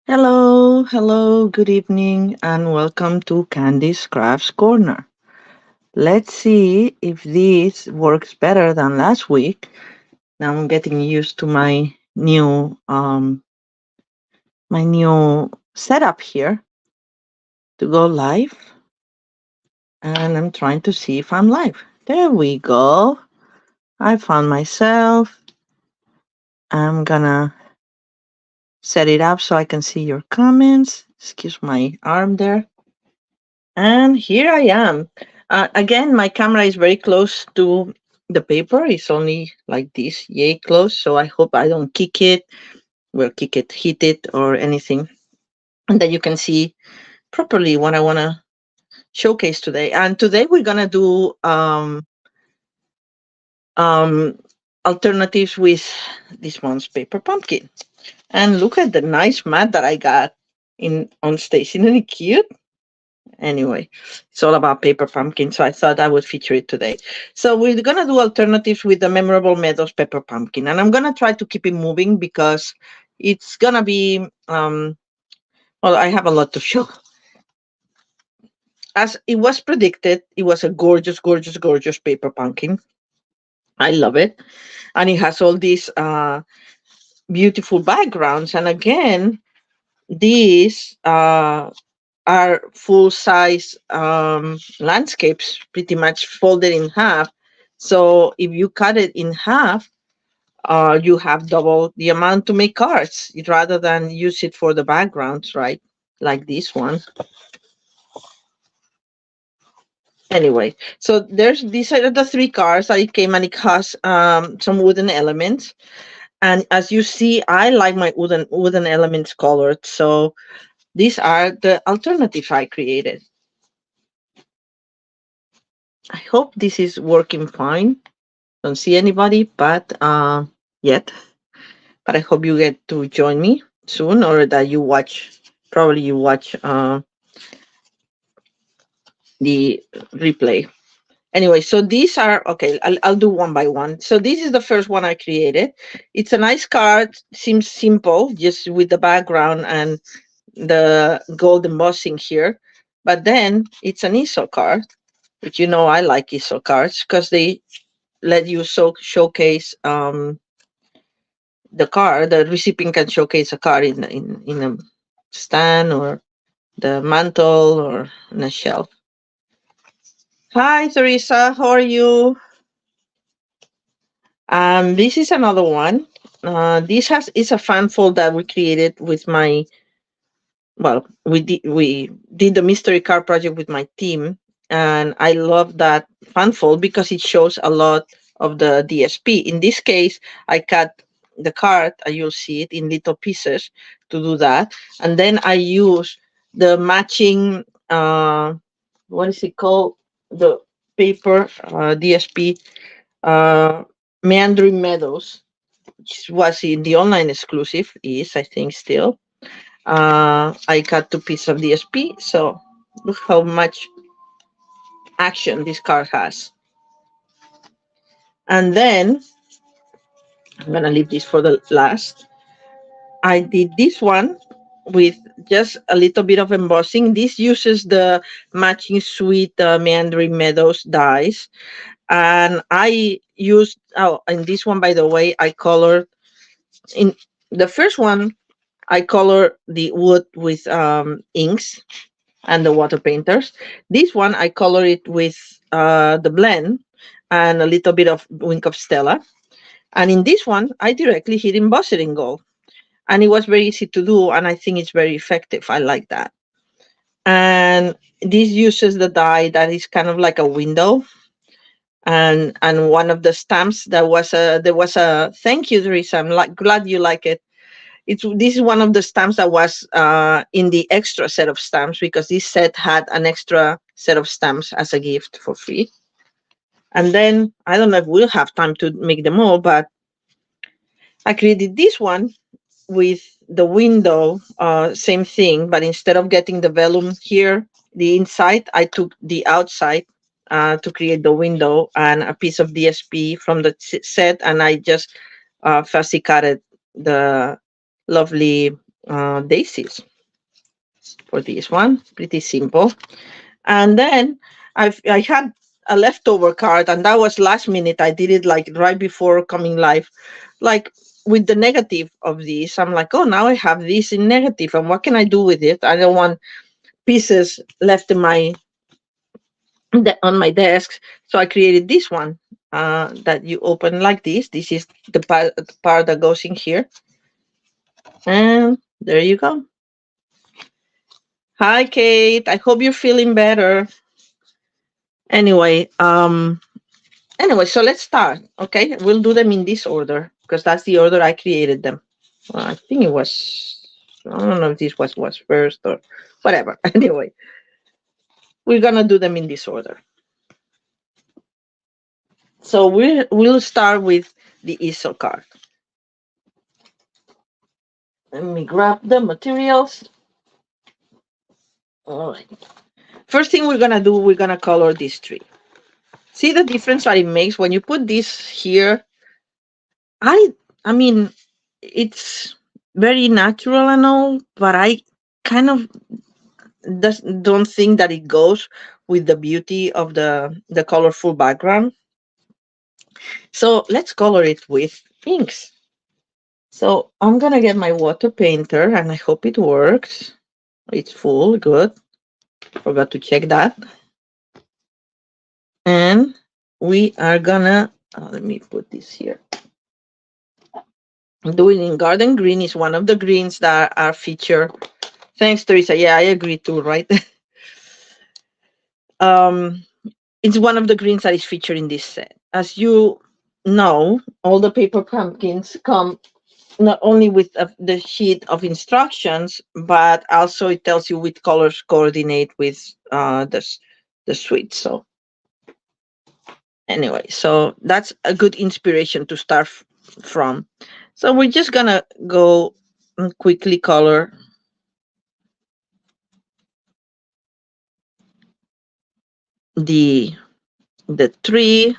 Hello, good evening, and welcome to Candy's Crafts Corner. Let's see if this works better than last week. Now I'm getting used to my new setup here to go live, and I'm trying to see if I'm live. There we go. I found myself. I'm gonna set it up so I can see your comments. Excuse my arm there. And here I am. Again, my camera is very close to the paper. It's only like this, yay close. So I hope I don't kick it, hit it, or anything. And that you can see properly what I want to showcase today. And today we're going to do um, alternatives with this one's paper pumpkin. And look at the nice mat that I got in on stage. Isn't it cute? Anyway, it's all about paper pumpkin, so I thought I would feature it today. So we're gonna do alternatives with the memorable Meadows pepper pumpkin, and I'm gonna try to keep it moving because it's gonna be well, I have a lot to show. As it was predicted, it was a gorgeous, gorgeous, gorgeous paper pumpkin. I love it, and it has all these beautiful backgrounds. And again, these are full size landscapes, pretty much folded in half. So if you cut it in half, you have double the amount to make cards rather than use it for the backgrounds, right? Like this one. Anyway, so these are the three cards that it came, and it has some wooden elements. And as you see, I like my wooden elements colored. So these are the alternatives I created. I hope this is working fine. Don't see anybody, but yet. But I hope you get to join me soon, or that you watch. Probably you watch the replay. Anyway, so these are okay. I'll do one by one. So this is the first one I created. It's a nice card. Seems simple, just with the background and the gold embossing here. But then it's an ISO card, which I like ISO cards because they let you showcase the card. The recipient can showcase a card in a stand or the mantle or on a shelf. Hi, Teresa. How are you? This is another one. This has is a fan fold that we created with my we did the mystery card project with my team, and I love that fan fold because it shows a lot of the DSP. In this case, I cut the card, and you'll see it in little pieces to do that, and then I use the matching what is it called, the paper DSP uh, Meandering Meadows, which was in the online exclusive, is I think still. I cut two pieces of DSP, so look how much action this card has. And then I'm gonna leave this for the last. I did this one with just a little bit of embossing. This uses the matching sweet Meandering Meadows dies, and I used in this one, by the way, I colored in the first one. I color the wood with inks and the water painters. This one I color it with the blend and a little bit of Wink of Stella. And in this one, I directly hit emboss it in gold. And it was very easy to do, and I think it's very effective. I like that. And this uses the die that is kind of like a window. And one of the stamps that was there was a thank you, Teresa. I'm glad you like it. This is one of the stamps that was in the extra set of stamps, because this set had an extra set of stamps as a gift for free. And then I don't know if we'll have time to make them all, but I created this one with the window, same thing, but instead of getting the vellum here, the inside, I took the outside to create the window and a piece of DSP from the set, and I just fussy cutted the lovely daisies for this one. Pretty simple. And then I had a leftover card, and that was last minute. I did it like right before coming live, like with the negative of this. I'm like, oh, now I have this in negative, and what can I do with it? I don't want pieces left in my on my desk, so I created this one that you open like this. This is the part that goes in here, and there you go. Hi, Kate. I hope you're feeling better. Anyway, so let's start. Okay, we'll do them in this order because that's the order I created them. Well, I think it was. I don't know if this was first or whatever. Anyway, we're gonna do them in this order. So we'll start with the easel card. Let me grab the materials. All right. First thing we're gonna do, we're gonna color this tree. See the difference that it makes when you put this here. I mean, it's very natural and all, but I kind of don't think that it goes with the beauty of the colorful background. So let's color it with inks. So I'm gonna get my water painter, and I hope it works. It's full, good. Forgot to check that. And we are gonna, let me put this here. Doing in garden green is one of the greens that are featured. Thanks, Teresa. Yeah, I agree too, right? um, it's one of the greens that is featured in this set. As you know, all the paper pumpkins come not only with the sheet of instructions, but also it tells you which colors coordinate with the suite. So anyway, so that's a good inspiration to start from. So we're just gonna go and quickly color the tree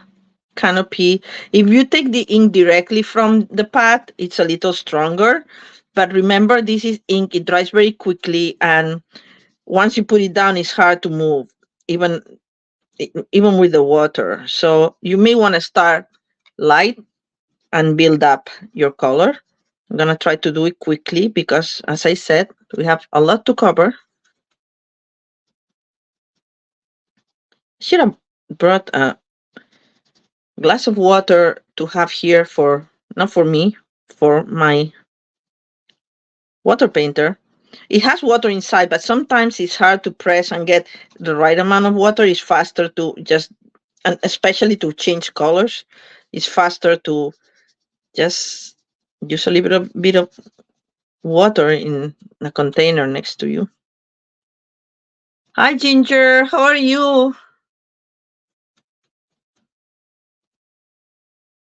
canopy. If you take the ink directly from the pad, it's a little stronger. But remember, this is ink, it dries very quickly, and once you put it down, it's hard to move, even with the water. So you may want to start light and build up your color. I'm gonna try to do it quickly because, as I said, we have a lot to cover. Should have brought a glass of water to have here for, not for me, for my water painter. It has water inside, but sometimes it's hard to press and get the right amount of water. It's faster to just, and especially to change colors, it's faster to just use a little bit of water in a container next to you. Hi, Ginger. How are you?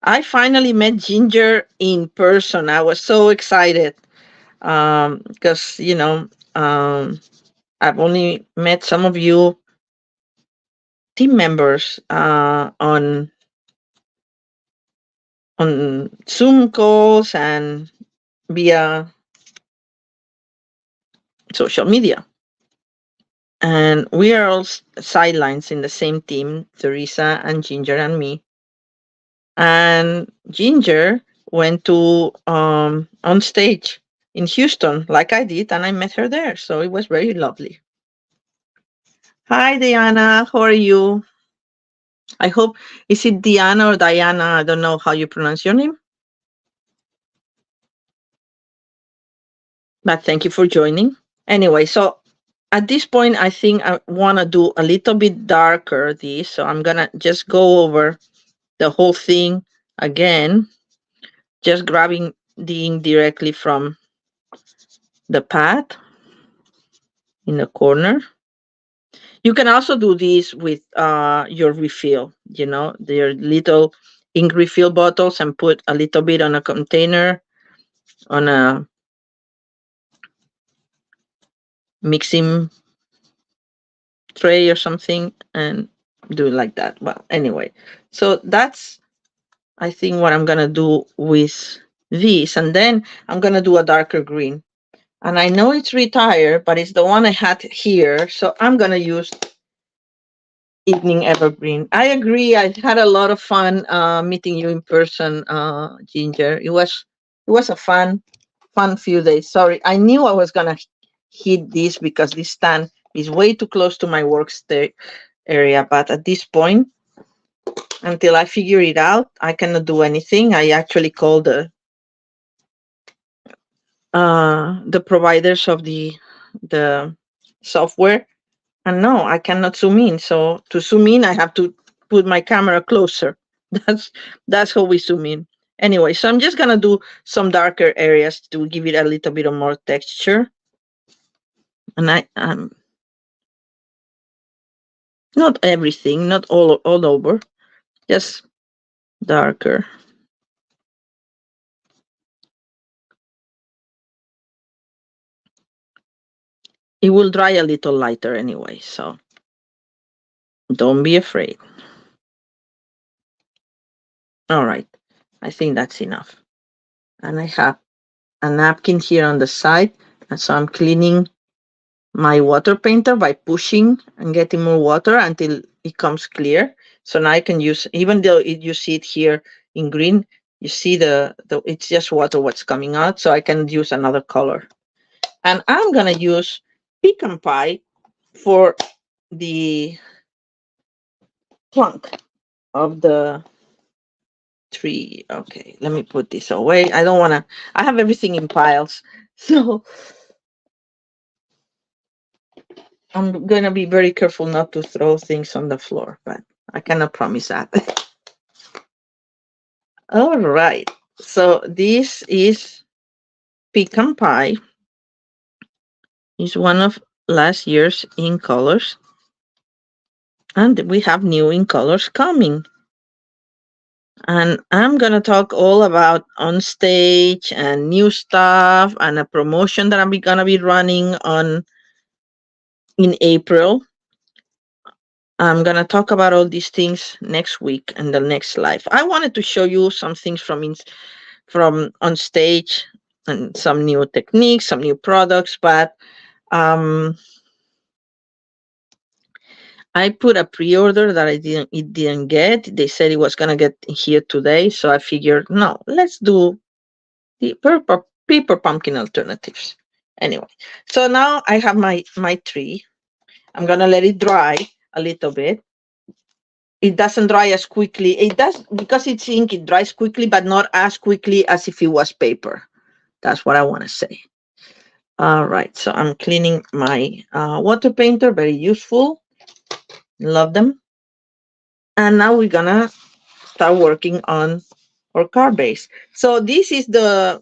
I finally met Ginger in person. I was so excited because, I've only met some of you team members on Zoom calls and via social media. And we are all sidelines in the same team, Teresa and Ginger and me. And Ginger went to on stage in Houston, like I did, and I met her there. So it was very lovely. Hi, Diana. How are you? I hope, is it Diana or Diana? I don't know how you pronounce your name. But thank you for joining. Anyway, so at this point, I think I want to do a little bit darker this. So I'm going to just go over the whole thing again, just grabbing the ink directly from the pad in the corner. You can also do this with your refill, their little ink refill bottles, and put a little bit on a container, on a mixing tray or something, and do it like that. Well, anyway, so that's, I think, what I'm going to do with this. And then I'm going to do a darker green. And I know it's retired, but it's the one I had here. So I'm going to use Evening Evergreen. I agree. I had a lot of fun meeting you in person, Ginger. It was a fun few days. Sorry, I knew I was gonna hit this because this stand is way too close to my area. But at this point, until I figure it out, I cannot do anything. I actually called the providers of the software. And no, I cannot zoom in. So to zoom in, I have to put my camera closer. That's that's how we zoom in. Anyway, so I'm just gonna do some darker areas to give it a little bit of more texture. And not everything, not all over, just darker. It will dry a little lighter anyway, so don't be afraid. All right, I think that's enough. And I have a napkin here on the side, and so I'm cleaning my water painter by pushing and getting more water until it comes clear. So now I can use, even though you see it here in green, you see the it's just water what's coming out. So I can use another color. And I'm gonna use pecan pie for the trunk of the tree. Okay, let me put this away. I don't wanna, I have everything in piles. So I'm gonna be very careful not to throw things on the floor, but I cannot promise that. All right. So this is pecan pie. It's one of last year's in colors, and we have new in colors coming. And I'm gonna talk all about on stage and new stuff and a promotion that I'm gonna be running on in April. I'm gonna talk about all these things next week and the next live. I wanted to show you some things from on stage and some new techniques, some new products, but um, I put a pre-order that it didn't get. They said it was gonna get here today, so I figured no, let's do the paper pumpkin alternatives. Anyway, so now I have my tree. I'm gonna let it dry a little bit. It doesn't dry as quickly. It does because it's ink. It dries quickly, but not as quickly as if it was paper. That's what I want to say. All right, so I'm cleaning my water painter. Very useful. Love them. And now we're gonna start working on our card base. So this is the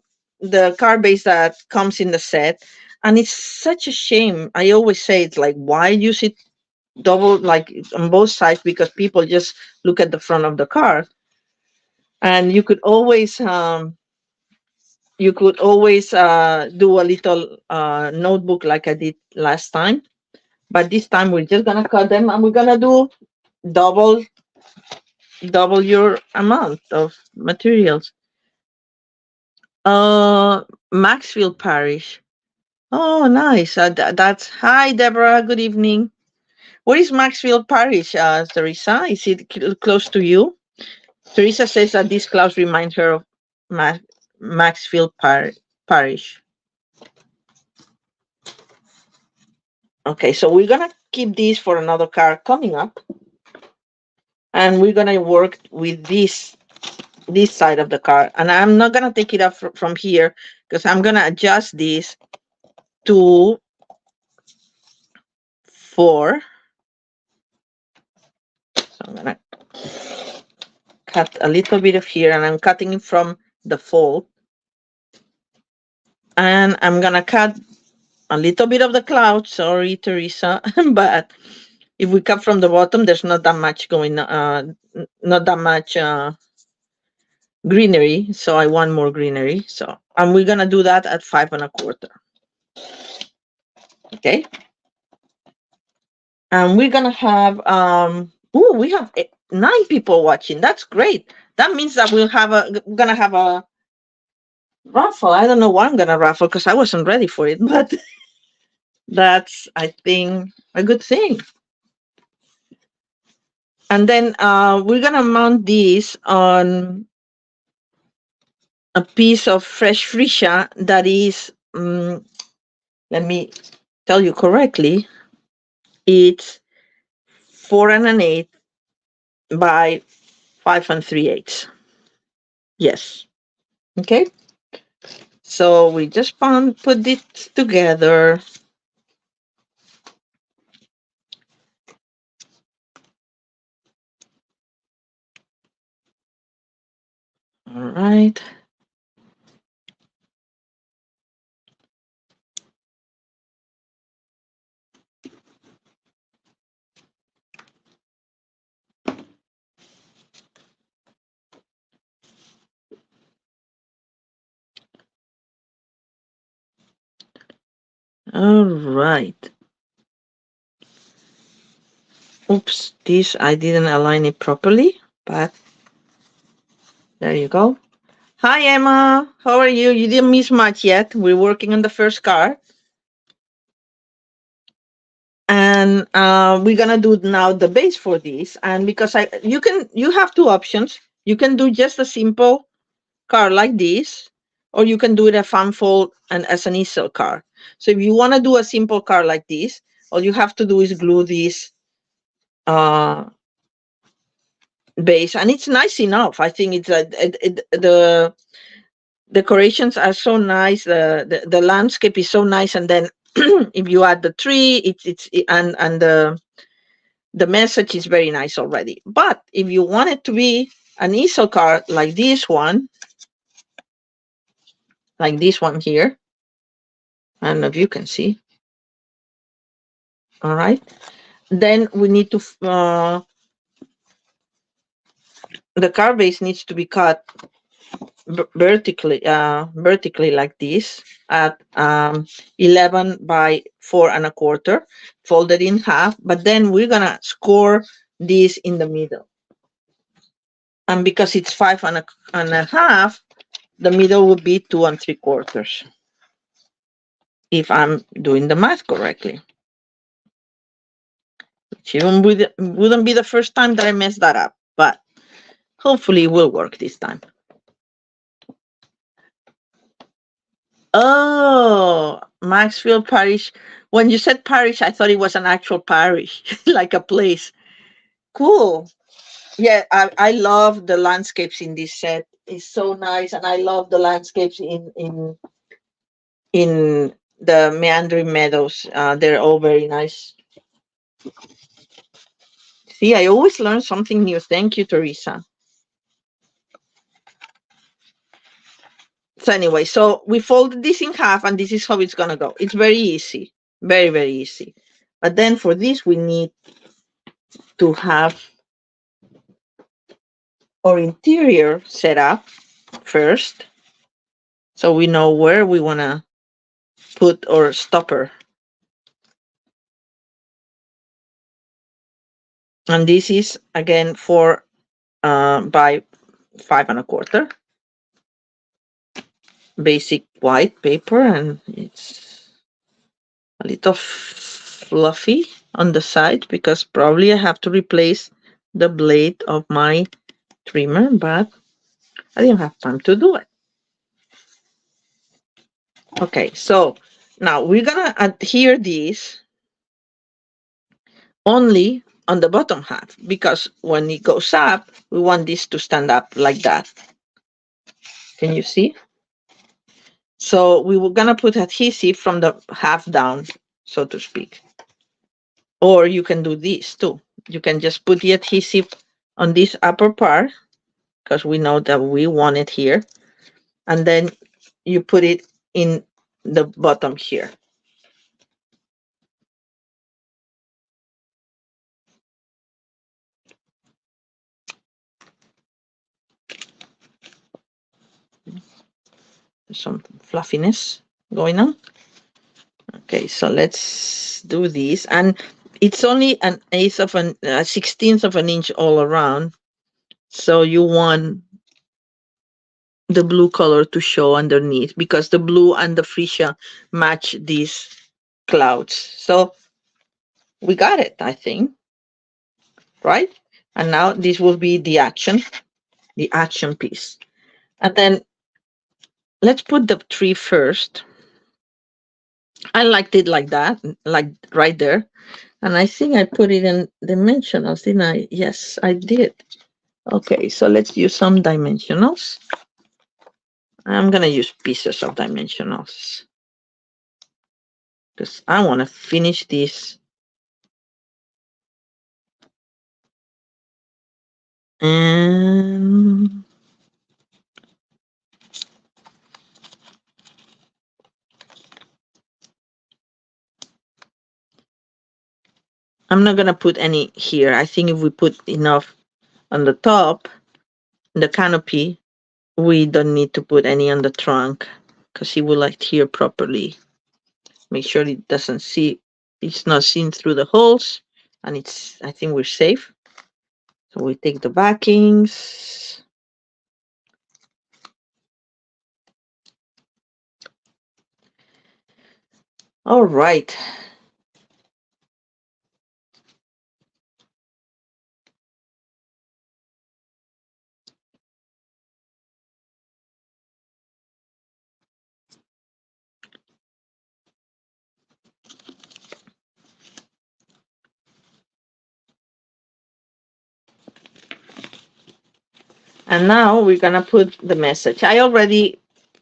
card base that comes in the set, and it's such a shame. I always say it's like, why use it double, like on both sides, because people just look at the front of the card, and you could always do a little notebook like I did last time, but this time we're just gonna cut them and we're gonna do double your amount of materials. Uh, Maxfield Parish. Oh, nice. That's hi, Deborah. Good evening. Where is Maxfield Parish, Teresa? Is it close to you? Teresa says that these clouds remind her of Ma- Maxfield Parish. Okay, so we're gonna keep this for another card coming up, and we're gonna work with this side of the card, and I'm not gonna take it up from here because I'm gonna adjust this to 4. So I'm gonna cut a little bit of here, and I'm cutting it from the fold, and I'm gonna cut a little bit of the cloud. Sorry, Teresa, but if we cut from the bottom, there's not that much not that much greenery. So I want more greenery. So, and we're gonna do that at 5.25. Okay. And we're gonna have we have 9 people watching. That's great. That means that we're gonna have Raffle. I don't know why I'm gonna raffle because I wasn't ready for it, but that's, I think, a good thing. And then we're gonna mount this on a piece of fresh freesia that is, let me tell you correctly, it's 4 1/8 by 5 3/8. Yes. Okay. So we just put it together. All right. All right. Oops, this I didn't align it properly, but there you go. Hi, Emma. How are you? You didn't miss much yet. We're working on the first card. And we're gonna do now the base for this. And because you have two options. You can do just a simple card like this, or you can do it a fan fold and as an easel card. So if you want to do a simple card like this, all you have to do is glue this uh, base, and it's nice enough. I think it's the decorations are so nice. The landscape is so nice, and then if you add the tree, and the message is very nice already. But if you want it to be an easel card like this one here, I don't know if you can see. All right. Then we need to the card base needs to be cut vertically like this at 11 by 4 1/4, folded in half. But then we're gonna score this in the middle, and because it's 5 1/2, the middle would be 2 3/4, if I'm doing the math correctly. Which wouldn't be the first time that I messed that up, but hopefully it will work this time. Oh, Maxfield Parish. When you said parish, I thought it was an actual parish, like a place. Cool. Yeah, I love the landscapes in this set. It's so nice, and I love the landscapes in the meandering meadows. They're all very nice. See, I always learn something new. Thank you, Teresa. So anyway, so we folded this in half, and this is how it's gonna go. It's very easy, very, very easy. But then for this, we need to have our interior set up first, so we know where we wanna put our stopper. And this is again 4 by 5 1/4, basic white paper, and it's a little fluffy on the side because probably I have to replace the blade of my trimmer, but I didn't have time to do it. Okay, so now we're gonna adhere this only on the bottom half, because when it goes up, we want this to stand up like that. Can you see? So we were gonna put adhesive from the half down, so to speak. Or you can do this too. You can just put the adhesive on this upper part, because we know that we want it here. And then you put it in the bottom here. There's some fluffiness going on. Okay, so let's do this. And it's only an eighth of a 16th of an inch all around. So you want the blue color to show underneath, because the blue and the freesia match these clouds. So we got it, I think, right? And now this will be the action piece. And then let's put the tree first. I liked it like that, like right there. And I think I put it in dimensionals, didn't I? Yes, I did. Okay, so let's use some dimensionals. I'm going to use pieces of dimensionals because I want to finish this. And I'm not going to put any here. I think if we put enough on the top, the canopy, we don't need to put any on the trunk because it will adhere properly. Make sure it doesn't see, it's not seen through the holes, and I think we're safe. So we take the backings. All right. And now we're gonna put the message. I already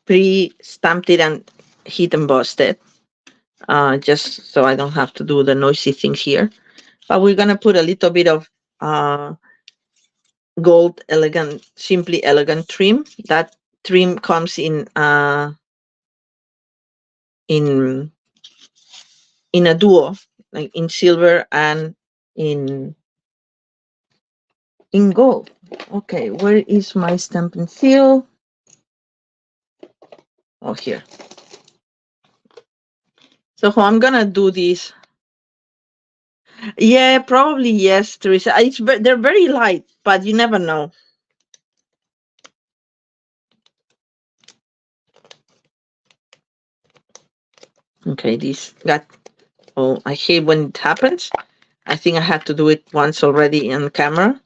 pre-stamped it and hit embossed it, just so I don't have to do the noisy things here. But we're gonna put a little bit of gold elegant, simply elegant trim. That trim comes in a duo, like in silver and in gold. Okay, where is my stamp and seal? Oh, here. So how I'm gonna do this? Yeah, probably yes, Teresa. They're very light, but you never know. Okay, this got. Oh, I hate when it happens. I think I had to do it once already on camera.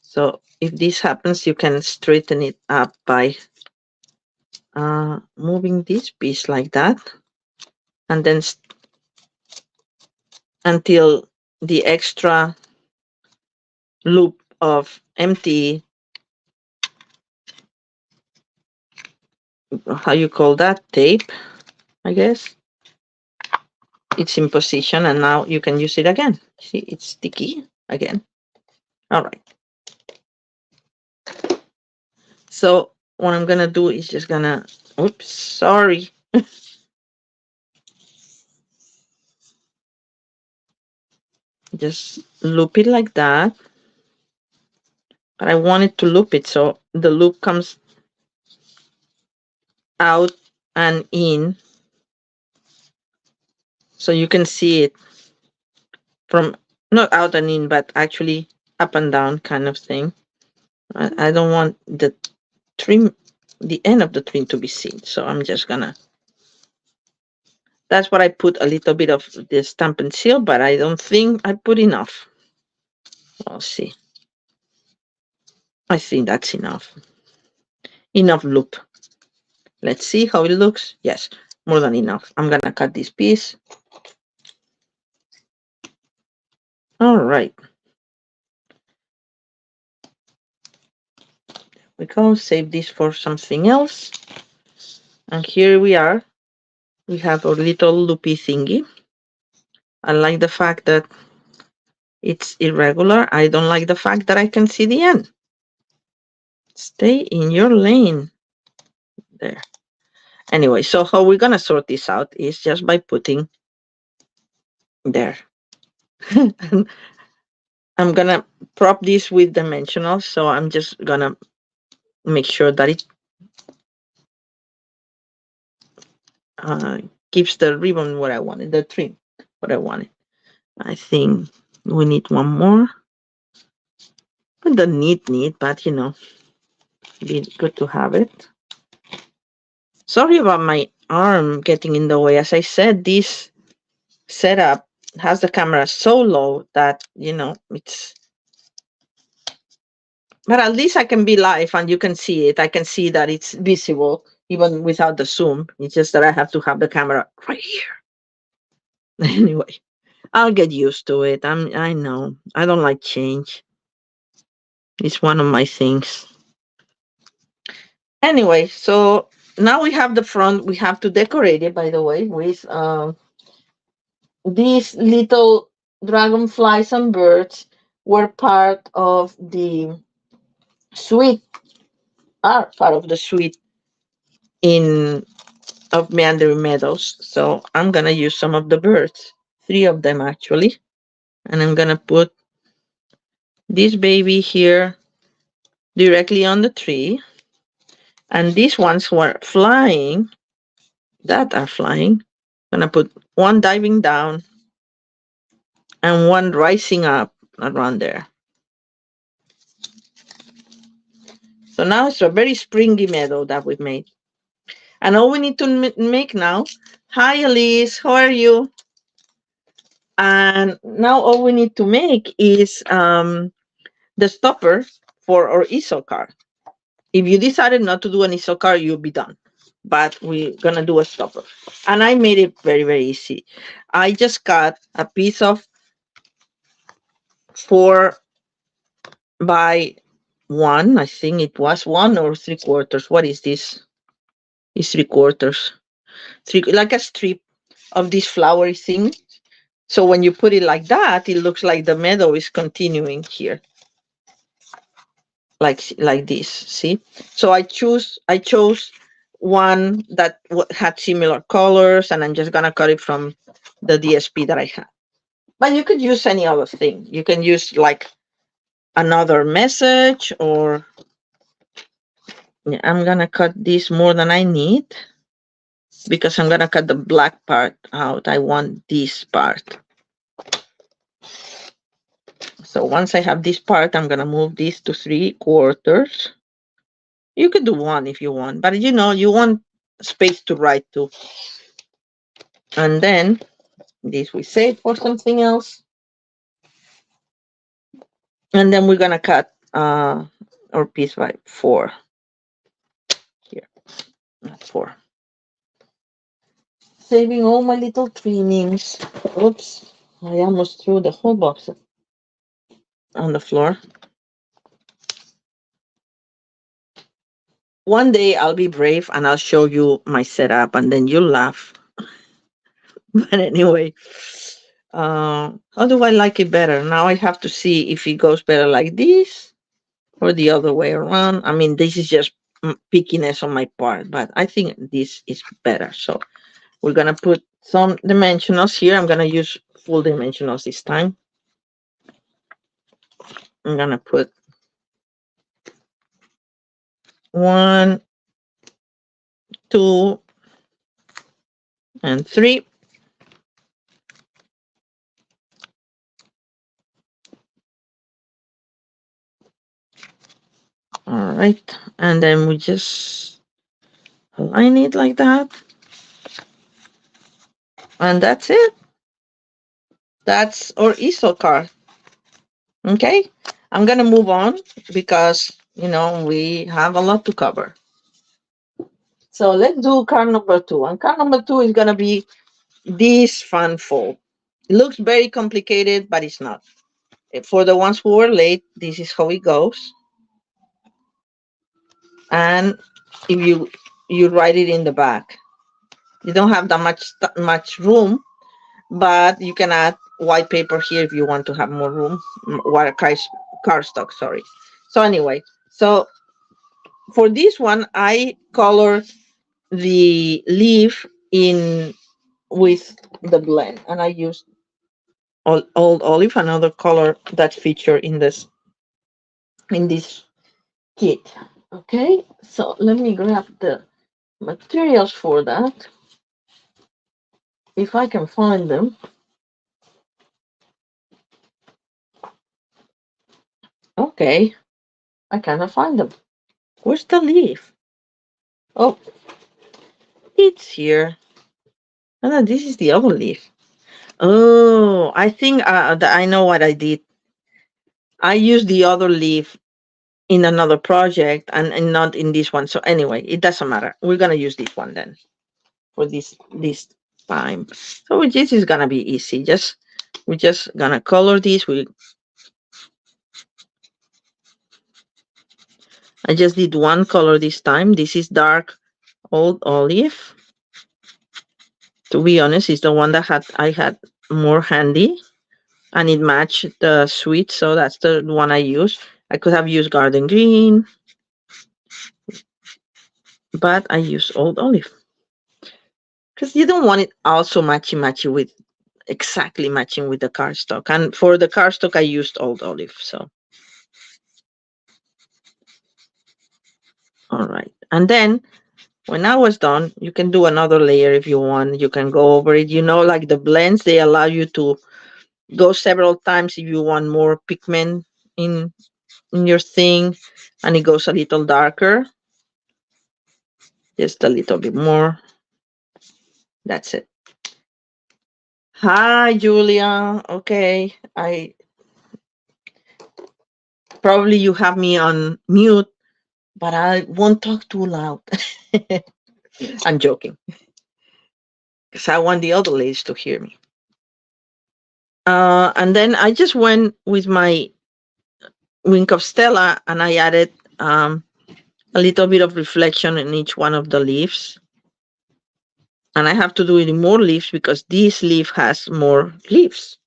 So if this happens, you can straighten it up by moving this piece like that, and then until the extra loop of empty, how you call that, tape, I guess, it's in position, and now you can use it again. See, it's sticky again. All right. So what I'm gonna do is just gonna, oops, sorry. Just loop it like that. But I wanted to loop it so the loop comes out and in, so you can see it from not out and in, but actually up and down kind of thing. I don't want the trim, the end of the trim to be seen, so I'm just gonna. That's what I put a little bit of the stamp and seal, but I don't think I put enough. We'll see. I think that's enough. Enough loop. Let's see how it looks. Yes, more than enough. I'm gonna cut this piece. All right. We go, save this for something else. And here we are. We have our little loopy thingy. I like the fact that it's irregular. I don't like the fact that I can see the end. Stay in your lane. There. Anyway, so how we're gonna sort this out is just by putting there. I'm gonna prop this with dimensionals, so I'm just gonna make sure that it gives the ribbon what I wanted, the trim what I wanted. I think we need one more. We don't need, but you know, be good to have it. Sorry about my arm getting in the way. As I said, this setup has the camera so low that, it's, but at least I can be live and you can see it. I can see that it's visible even without the zoom. It's just that I have to have the camera right here. Anyway, I'll get used to it. I know. I don't like change. It's one of my things. Anyway, so now we have the front. We have to decorate it, by the way, with these little dragonflies and birds were part of the suite, are part of the suite in of meandering meadows. So I'm gonna use some of the birds, three of them actually, and I'm gonna put this baby here directly on the tree, and these ones who are flying, that are flying, I'm gonna put one diving down and one rising up around there. So now it's a very springy meadow that we've made. And all we need to make now, hi Elise, how are you? And now all we need to make is the stopper for our easel car. If you decided not to do an easel car, you'll be done. But we're gonna do a stopper. And I made it very, very easy. I just cut a piece of 4x1. I think it was 1 or 3/4. What is this? It's 3/4. Like a strip of this flowery thing. So when you put it like that, it looks like the meadow is continuing here, like this. See? So I chose one that had similar colors, and I'm just gonna cut it from the DSP that I had. But you could use any other thing. You can use like another message, or yeah, I'm gonna cut this more than I need because I'm gonna cut the black part out. I want this part. So once I have this part, I'm gonna move this to 3/4. You could do one if you want, but you want space to write to. And then this we save for something else. And then we're gonna cut our piece by 4 here. That's 4. Saving all my little trimmings. Oops, I almost threw the whole box on the floor. One day I'll be brave and I'll show you my setup, and then you'll laugh. But anyway, how do I like it better? Now I have to see if it goes better like this or the other way around. I mean, this is just pickiness on my part, but I think this is better. So we're gonna put some dimensionals here. I'm gonna use full dimensionals this time. I'm gonna put 1, 2, and 3. All right, and then we just align it like that. And that's it. That's our easel card. Okay, I'm gonna move on because we have a lot to cover. So let's do card number 2. And card number 2 is gonna be this fan fold. It looks very complicated, but it's not. For the ones who were late, this is how it goes. And if you write it in the back, you don't have that much room, but you can add white paper here if you want to have more room. Water cardstock, sorry. So anyway, so for this one, I color the leaf in with the blend, and I use old olive, another color that feature in this kit. Okay, so let me grab the materials for that if I can find them. Okay, I cannot find them. Where's the leaf? Oh, It's here. Oh, no, this is the other leaf. Oh, I think I know what I did. I used the other leaf in another project and not in this one. So anyway, it doesn't matter. We're gonna use this one then for this time. So this is gonna be easy. We're just gonna color this. I just did one color this time. This is dark old olive. To be honest, it's the one that I had more handy, and it matched the sweet, so that's the one I used. I could have used garden green, but I used old olive because you don't want it also matchy with exactly matching with the cardstock. And for the cardstock, I used old olive. So, all right. And then when I was done, you can do another layer if you want. You can go over it. You know, like the blends, they allow you to go several times if you want more pigment in your thing, and it goes a little darker. Just a little bit more. That's it. Hi, Julia. Okay. I probably you have me on mute, but I won't talk too loud. I'm joking because I want the other ladies to hear me. And then I just went with my Wink of Stella and I added a little bit of reflection in each one of the leaves. And I have to do it in more leaves because this leaf has more leaves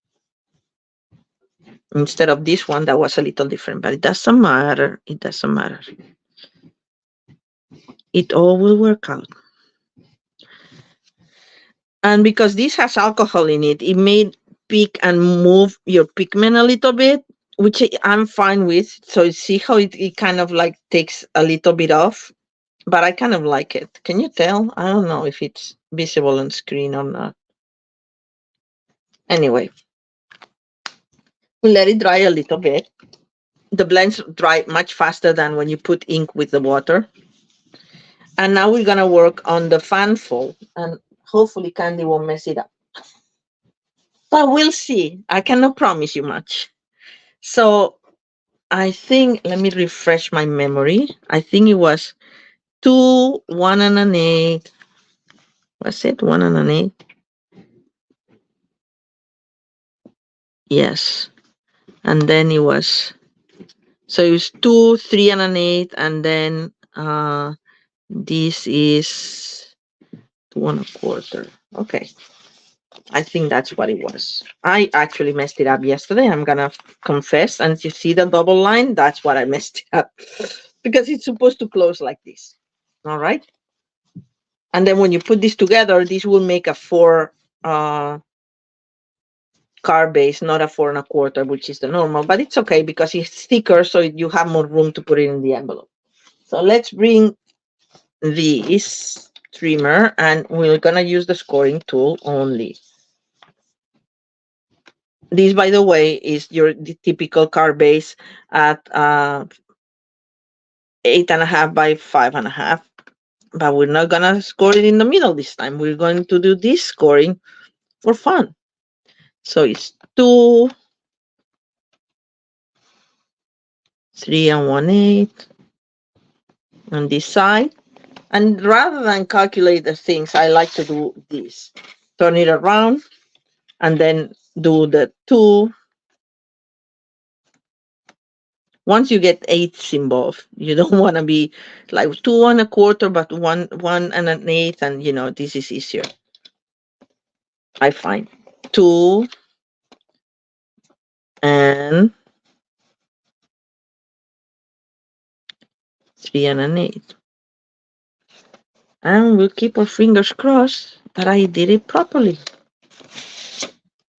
instead of this one that was a little different. But it doesn't matter. It doesn't matter. It all will work out. And because this has alcohol in it, it may pick and move your pigment a little bit, which I'm fine with. So you see how it kind of like takes a little bit off, but I kind of like it. Can you tell? I don't know if it's visible on screen or not. Anyway, we let it dry a little bit. The blends dry much faster than when you put ink with the water. And now we're gonna work on the fan fold, and hopefully Candy won't mess it up. But we'll see. I cannot promise you much. So I think, let me refresh my memory. I think it was 2, 1 and an 8. Was it 1 and an 8? Yes. And then it was, so it was 2, 3 and an 8. And then this is 2 and a quarter. Okay. I think that's what it was. I actually messed it up yesterday. I'm going to confess. And you see the double line? That's what I messed it up. Because it's supposed to close like this. All right. And then when you put this together, this will make a 4 card base, not a 4 and a quarter, which is the normal. But it's okay because it's thicker, so you have more room to put it in the envelope. So let's bring this trimmer, and we're going to use the scoring tool only. This, by the way, is the typical card base at 8.5 by 5.5. But we're not going to score it in the middle this time. We're going to do this scoring for fun. So it's 2, 3 and 1/8 on this side. And rather than calculate the things, I like to do this. Turn it around and then do the 2. Once you get 8s involved, you don't want to be like 2 and a quarter, but 1 and an 8th, and this is easier. I find 2 and 3 and an 8th. And we'll keep our fingers crossed that I did it properly.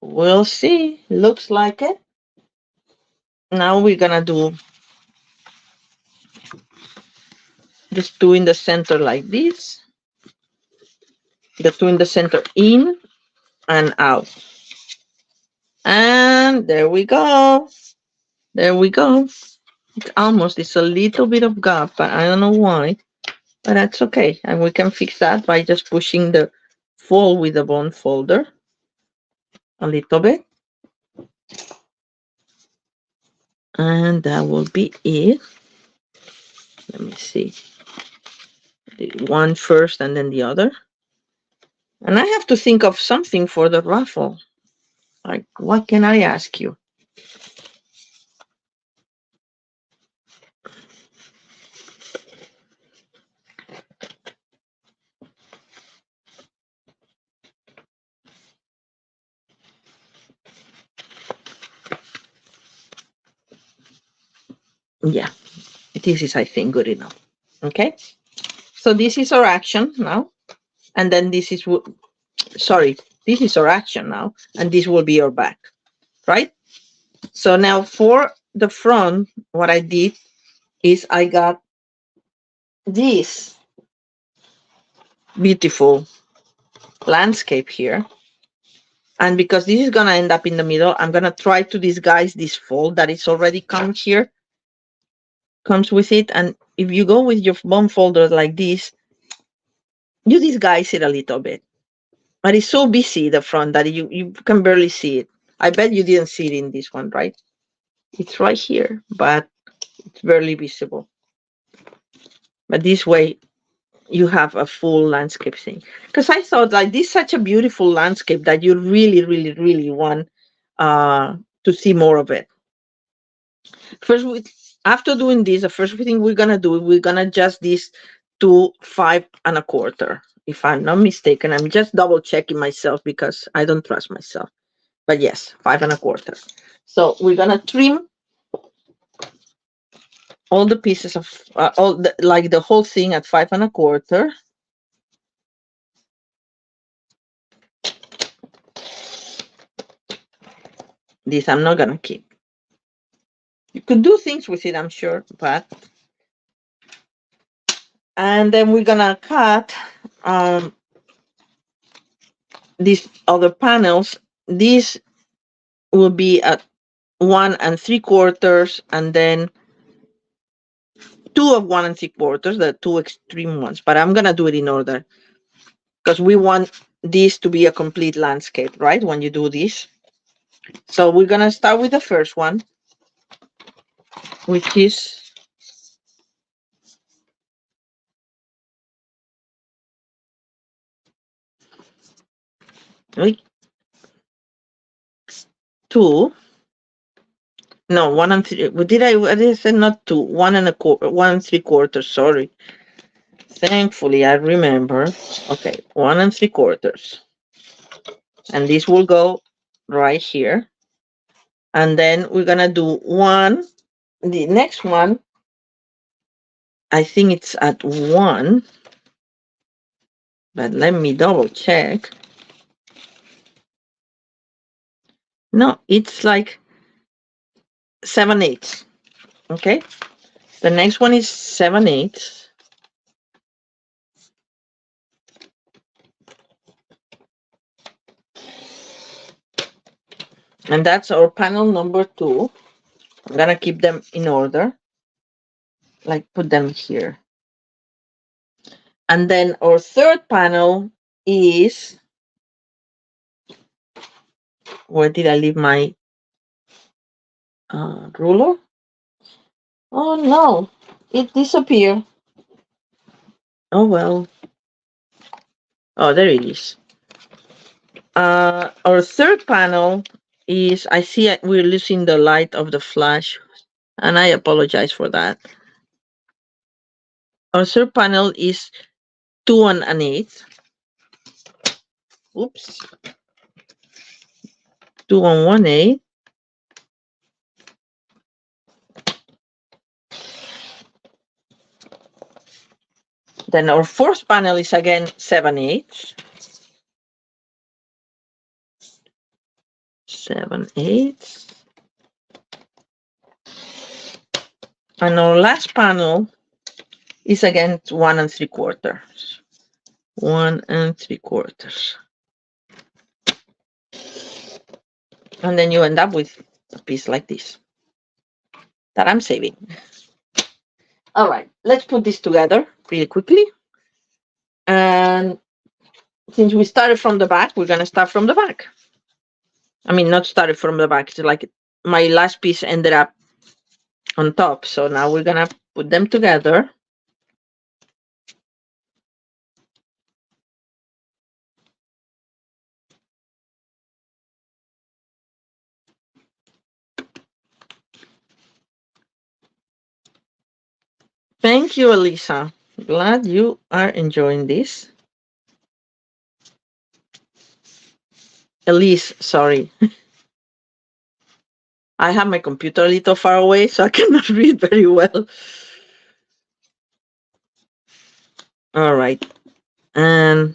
We'll see. Looks like it. Now we're gonna do just 2 in the center like this. The 2 in the center in and out. And there we go. There we go. It's a little bit of gap, but I don't know why. But that's okay. And we can fix that by just pushing the fold with the bone folder a little bit. And that will be it. Let me see. The one first and then the other. And I have to think of something for the ruffle. Like, what can I ask you? Yeah, this is, I think, good enough. Okay. So this is our action now. And then this is, sorry, this is our action now. And this will be our back, right? So now for the front, what I did is I got this beautiful landscape here. And because this is going to end up in the middle, I'm going to try to disguise this fold that is already come here, comes with it. And if you go with your bone folder like this, you disguise it a little bit. But it's so busy, the front, that you can barely see it. I bet you didn't see it in this one, right? It's right here, but it's barely visible. But this way, you have a full landscape thing. Because I thought, like, this is such a beautiful landscape that you really, really, really want to see more of it. First, after doing this, the first thing we're gonna do, we're gonna adjust this to 5 1/4. If I'm not mistaken, I'm just double checking myself because I don't trust myself. But yes, 5 1/4. So we're gonna trim all the pieces of like the whole thing at 5 1/4. This I'm not gonna keep. You could do things with it, I'm sure, but. And then we're gonna cut these other panels. These will be at 1 3/4, and then 2 of 1 3/4, the two extreme ones. But I'm gonna do it in order because we want this to be a complete landscape, right? When you do this. So we're gonna start with the first one, which is 2. No, 1 3. I did say not 2, 1 1/4, 1 3/4. Sorry. Thankfully, I remember. Okay, 1 3/4. And this will go right here. And then we're gonna do one. The next one, I think it's at 1, but let me double check. No, it's like 7/8. Okay. The next one is 7/8. And that's our panel number 2. I'm gonna keep them in order. Like put them here. And then our third panel is, where did I leave my ruler? Oh no, it disappeared. Oh well. Oh, there it is. Our third panel is, I see we're losing the light of the flash, and I apologize for that. Our third panel is 2 1/8. Oops. 2 1/8. Then our fourth panel is again 7/8. 7/8. And our last panel is again 1 3/4. 1 3/4. And then you end up with a piece like this that I'm saving. All right, let's put this together. really quickly. And since we started from the back, we're gonna start from the back. I mean, not started from the back. It's like my last piece ended up on top. So now we're gonna put them together. Thank you, Elisa. Glad you are enjoying this. Elise, sorry. I have my computer a little far away, so I cannot read very well. All right. And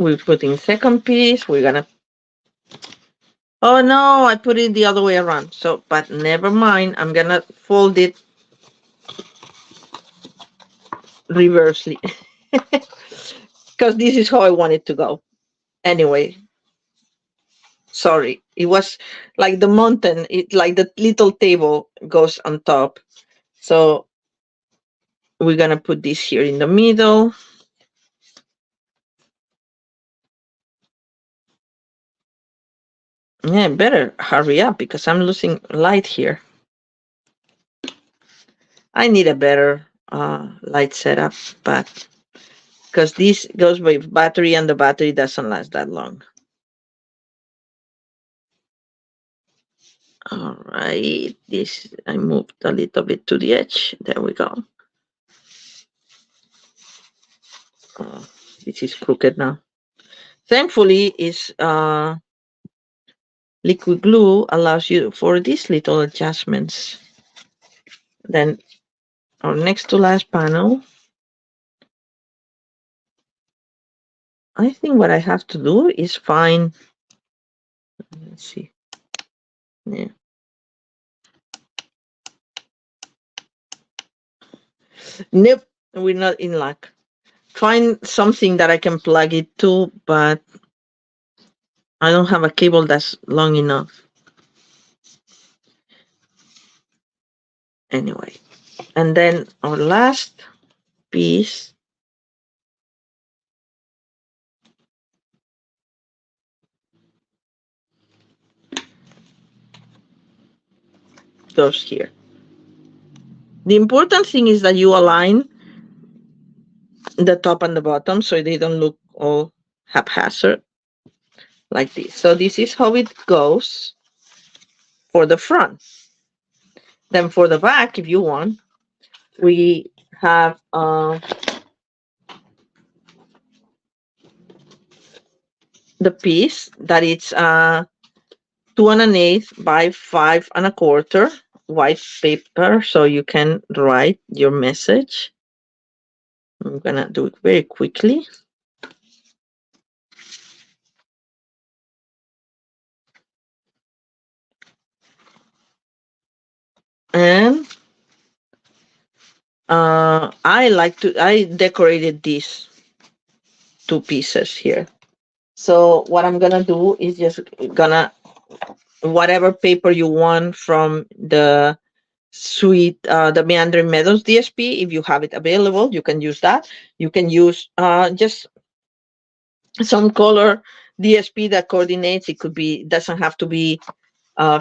we're putting second piece. We're gonna. Oh no, I put it the other way around. So, but never mind. I'm gonna fold it reversely because this is how I want it to go. Anyway, sorry. It was like the mountain. It like the little table goes on top. So we're gonna put this here in the middle. Yeah, better hurry up because I'm losing light here. I need a better light setup, but because this goes with battery and the battery doesn't last that long. All right, this I moved a little bit to the edge. There we go. Oh, this is crooked now. Thankfully, is liquid glue allows you for these little adjustments. Then our next to last panel, I think what I have to do is find, let's see, yeah. Nope, we're not in luck. Find something that I can plug it to, but I don't have a cable that's long enough. Anyway, and then our last piece goes here. The important thing is that you align the top and the bottom so they don't look all haphazard like this. So this is how it goes for the front. Then for the back, if you want, we have the piece that it's 2 1/8 by 5 1/4 white paper, so you can write your message. I'm gonna do it very quickly. And I decorated these 2 pieces here. So what I'm gonna do is just gonna, whatever paper you want from the suite, the Meandering Meadows DSP, if you have it available, you can use that. You can use just some color DSP that coordinates. It could be, doesn't have to be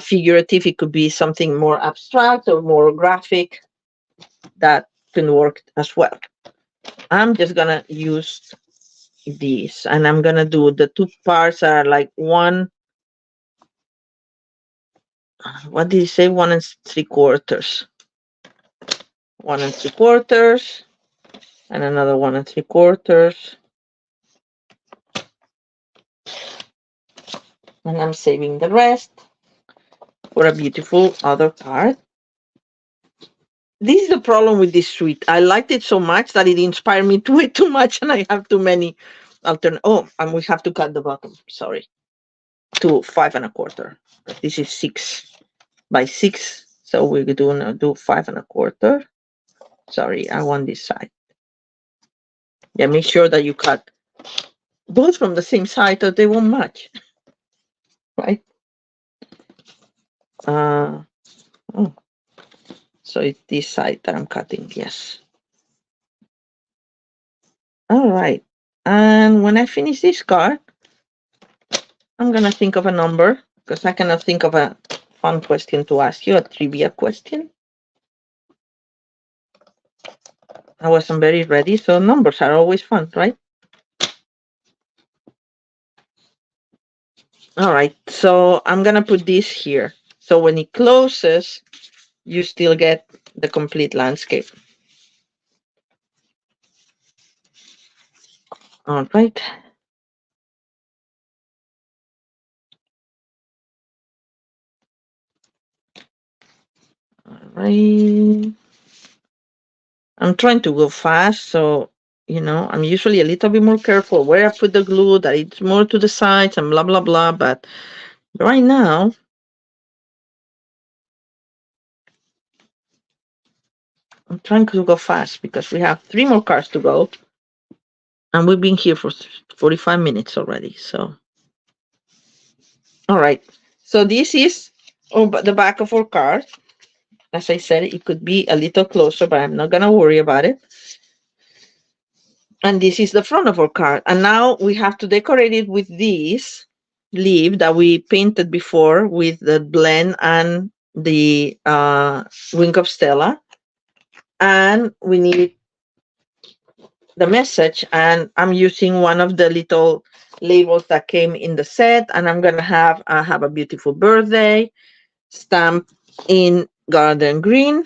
figurative. It could be something more abstract or more graphic. That can work as well. I'm just gonna use these, and I'm gonna do the 2 parts are like one. What did you say? 1 3/4. 1 3/4, and another 1 3/4. And I'm saving the rest for a beautiful other part. This is the problem with this suite. I liked it so much that it inspired me to way too much, and I have too many alternate. Oh, and we have to cut the bottom. Sorry. to 5 1/4. This is 6 by 6, so we're gonna do 5 1/4. Sorry, I want this side. Yeah, make sure that you cut both from the same side or they won't match, right? Oh, so it's this side that I'm cutting, yes. All right, and when I finish this card, I'm gonna think of a number because I cannot think of a fun question to ask you, a trivia question. I wasn't very ready, so numbers are always fun, right? All right, so I'm gonna put this here. So when it closes, you still get the complete landscape. All right. All right. I'm trying to go fast, so I'm usually a little bit more careful where I put the glue, that it's more to the sides and blah blah blah. But right now, I'm trying to go fast because we have 3 more cards to go. And we've been here for 45 minutes already. So, all right. So this is the back of our card. As I said, it could be a little closer, but I'm not going to worry about it. And this is the front of our card. And now we have to decorate it with this leaf that we painted before with the blend and the Wing of Stella. And we need the message, and I'm using one of the little labels that came in the set, and I'm gonna have a beautiful birthday stamp in garden green.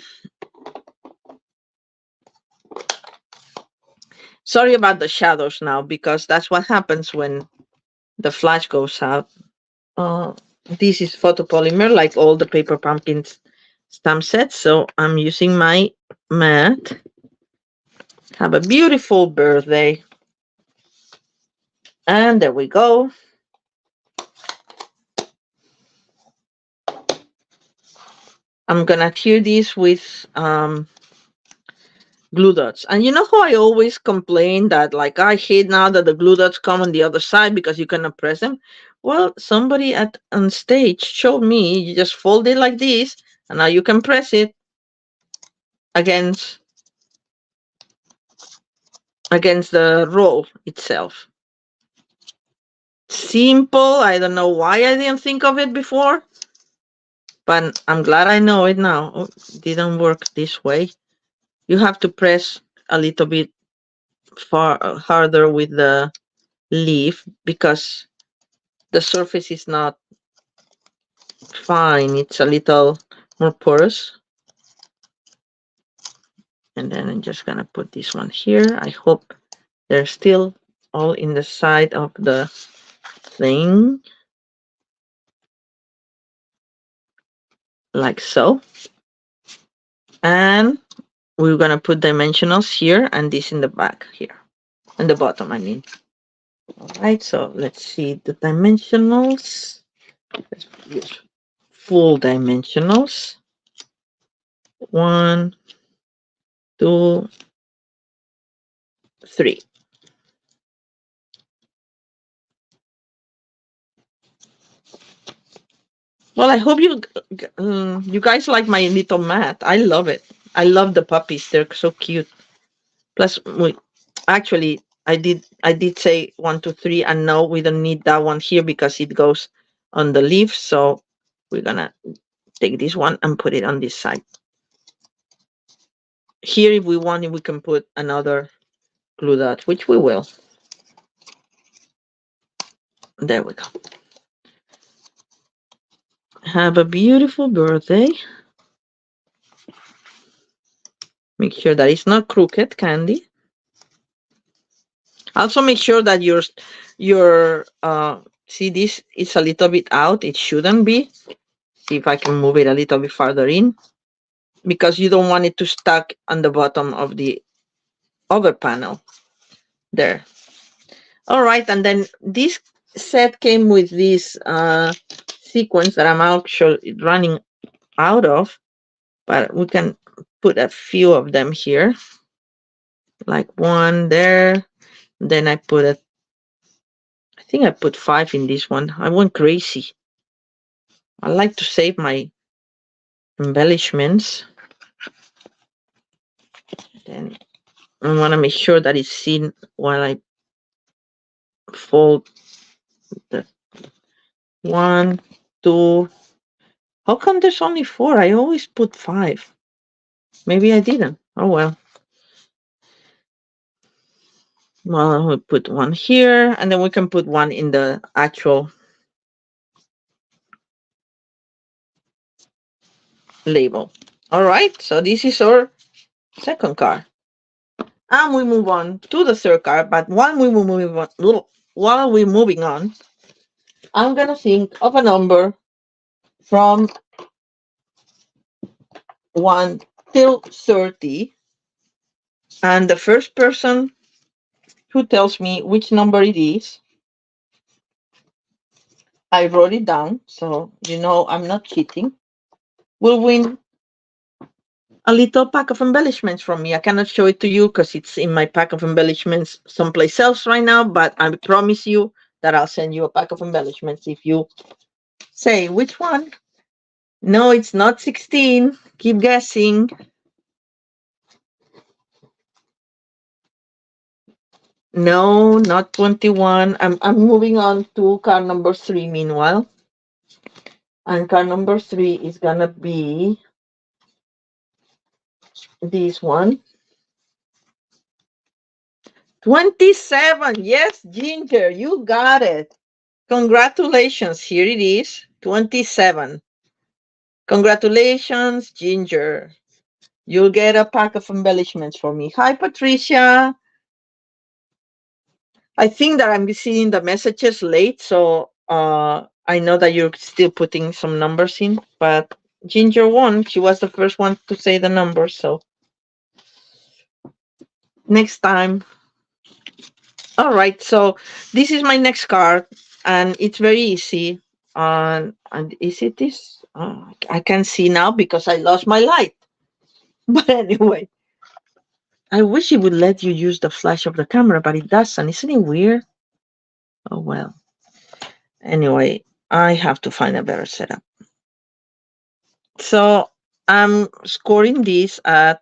Sorry about the shadows now, because that's what happens when the flash goes out. This is photopolymer, like all the paper pumpkins stamp sets, so I'm using my mat. Have a beautiful birthday. And there we go. I'm gonna adhere this with glue dots. And you know how I always complain that, like, I hate now that the glue dots come on the other side because you cannot press them? Well, somebody on stage showed me you just fold it like this, and now you can press it against the roll itself. Simple. I don't know why I didn't think of it before, but I'm glad I know it now. Oh, it didn't work this way. You have to press a little bit harder with the leaf because the surface is not fine. It's a little more porous. And then I'm just gonna put this one here. I hope they're still all in the side of the thing, like so. And we're gonna put dimensionals here and this in the back here, and the bottom, I mean. All right, so let's see the dimensionals. Let's use full dimensionals. 1, 2, 3. Well, I hope you guys like my little mat. I love it. I love the puppies. They're so cute. Plus, actually, I did say 1, 2, 3, and no, we don't need that one here because it goes on the leaf. So we're gonna take this one and put it on this side. Here, if we want it, we can put another glue dot, which we will. There we go. Have a beautiful birthday. Make sure that it's not crooked, Candy. Also make sure that your see, this is a little bit out. It shouldn't be. See if I can move it a little bit farther in, because you don't want it to stuck on the bottom of the other panel there. All right, and then this set came with this sequence that I'm actually running out of, but we can put a few of them here, like one there. Then I think I put 5 in this one. I went crazy. I like to save my embellishments. Then I want to make sure that it's seen while I fold the 1, 2. How come there's only 4? I always put 5. Maybe I didn't. Oh well. Well, we put one here, and then we can put one in the actual label. All right, so this is our second card. And we move on to the third card, but while we're moving on, I'm gonna think of a number from 1 till 30, and the first person who tells me which number it is, I wrote it down, so you know I'm not cheating, will win a little pack of embellishments from me. I cannot show it to you because it's in my pack of embellishments someplace else right now, but I promise you that I'll send you a pack of embellishments if you say which one. No, it's not 16. Keep guessing. No, not 21. I'm moving on to card number 3 meanwhile. And card number 3 is gonna be this one. 27. Yes, Ginger, you got it. Congratulations. Here it is. 27. Congratulations, Ginger. You'll get a pack of embellishments for me. Hi, Patricia. I think that I'm seeing the messages late, so I know that you're still putting some numbers in, but Ginger won. She was the first one to say the number, so next time. All right, so this is my next card, and it's very easy. And is it this? I can see now because I lost my light. But anyway, I wish it would let you use the flash of the camera, but it doesn't. Isn't it weird? Oh well. Anyway, I have to find a better setup. So I'm scoring this at,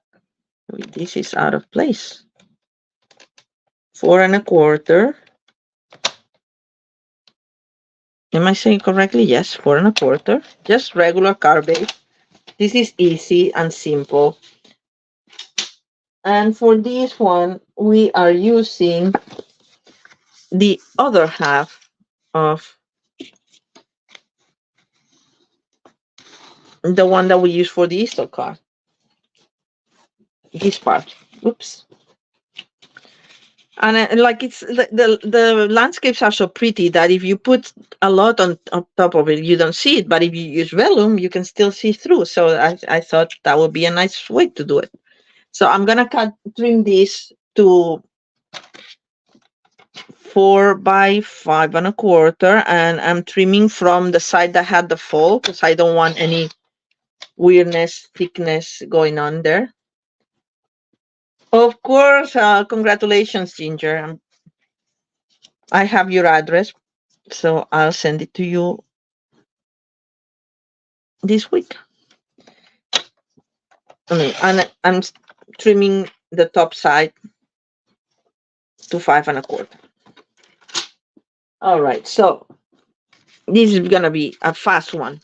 this is out of place. 4 1/4. Am I saying correctly? Yes, 4 1/4. Just regular card base. This is easy and simple. And for this one, we are using the other half of the one that we use for the Easter card. This part. Oops. And like it's the landscapes are so pretty that if you put a lot on top of it, you don't see it. But if you use vellum, you can still see through. So I thought that would be a nice way to do it. So I'm gonna trim this to 4 by 5 1/4, and I'm trimming from the side that had the fold because I don't want any weirdness, thickness going on there. Of course, congratulations, Ginger. I have your address, so I'll send it to you this week. And I'm trimming the top side to 5 1/4. All right, so this is gonna be a fast one.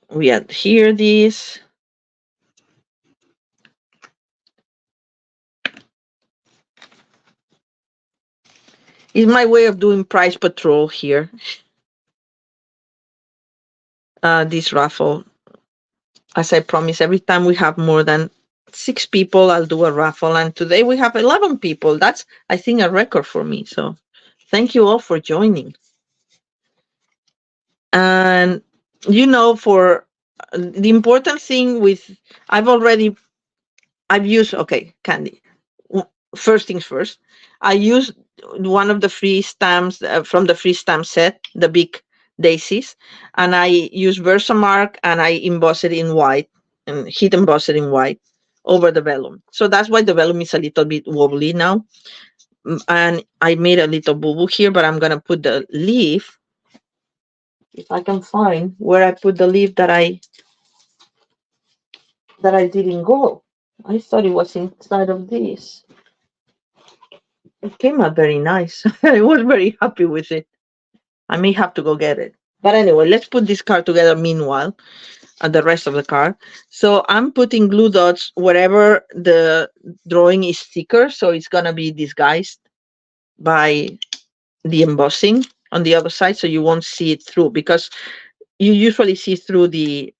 We adhere this. It's my way of doing price patrol here. This raffle, as I promise, every time we have more than 6 people, I'll do a raffle. And today we have 11 people. That's, I think, a record for me. So thank you all for joining. And, for the important thing with, I've used, okay, Candy. first things first, I used one of the free stamps from the free stamp set, the big daisies, and I used Versamark and I embossed it in white and heat embossed it in white over the vellum. So that's why the vellum is a little bit wobbly now. And I made a little boo-boo here, but I'm gonna put the leaf, if I can find where I put the leaf that I didn't go. I thought it was inside of this. It came out very nice. I was very happy with it. I may have to go get it. But anyway, let's put this card together meanwhile, and the rest of the card. So I'm putting glue dots wherever the drawing is thicker, so it's gonna be disguised by the embossing on the other side, so you won't see it through, because you usually see through the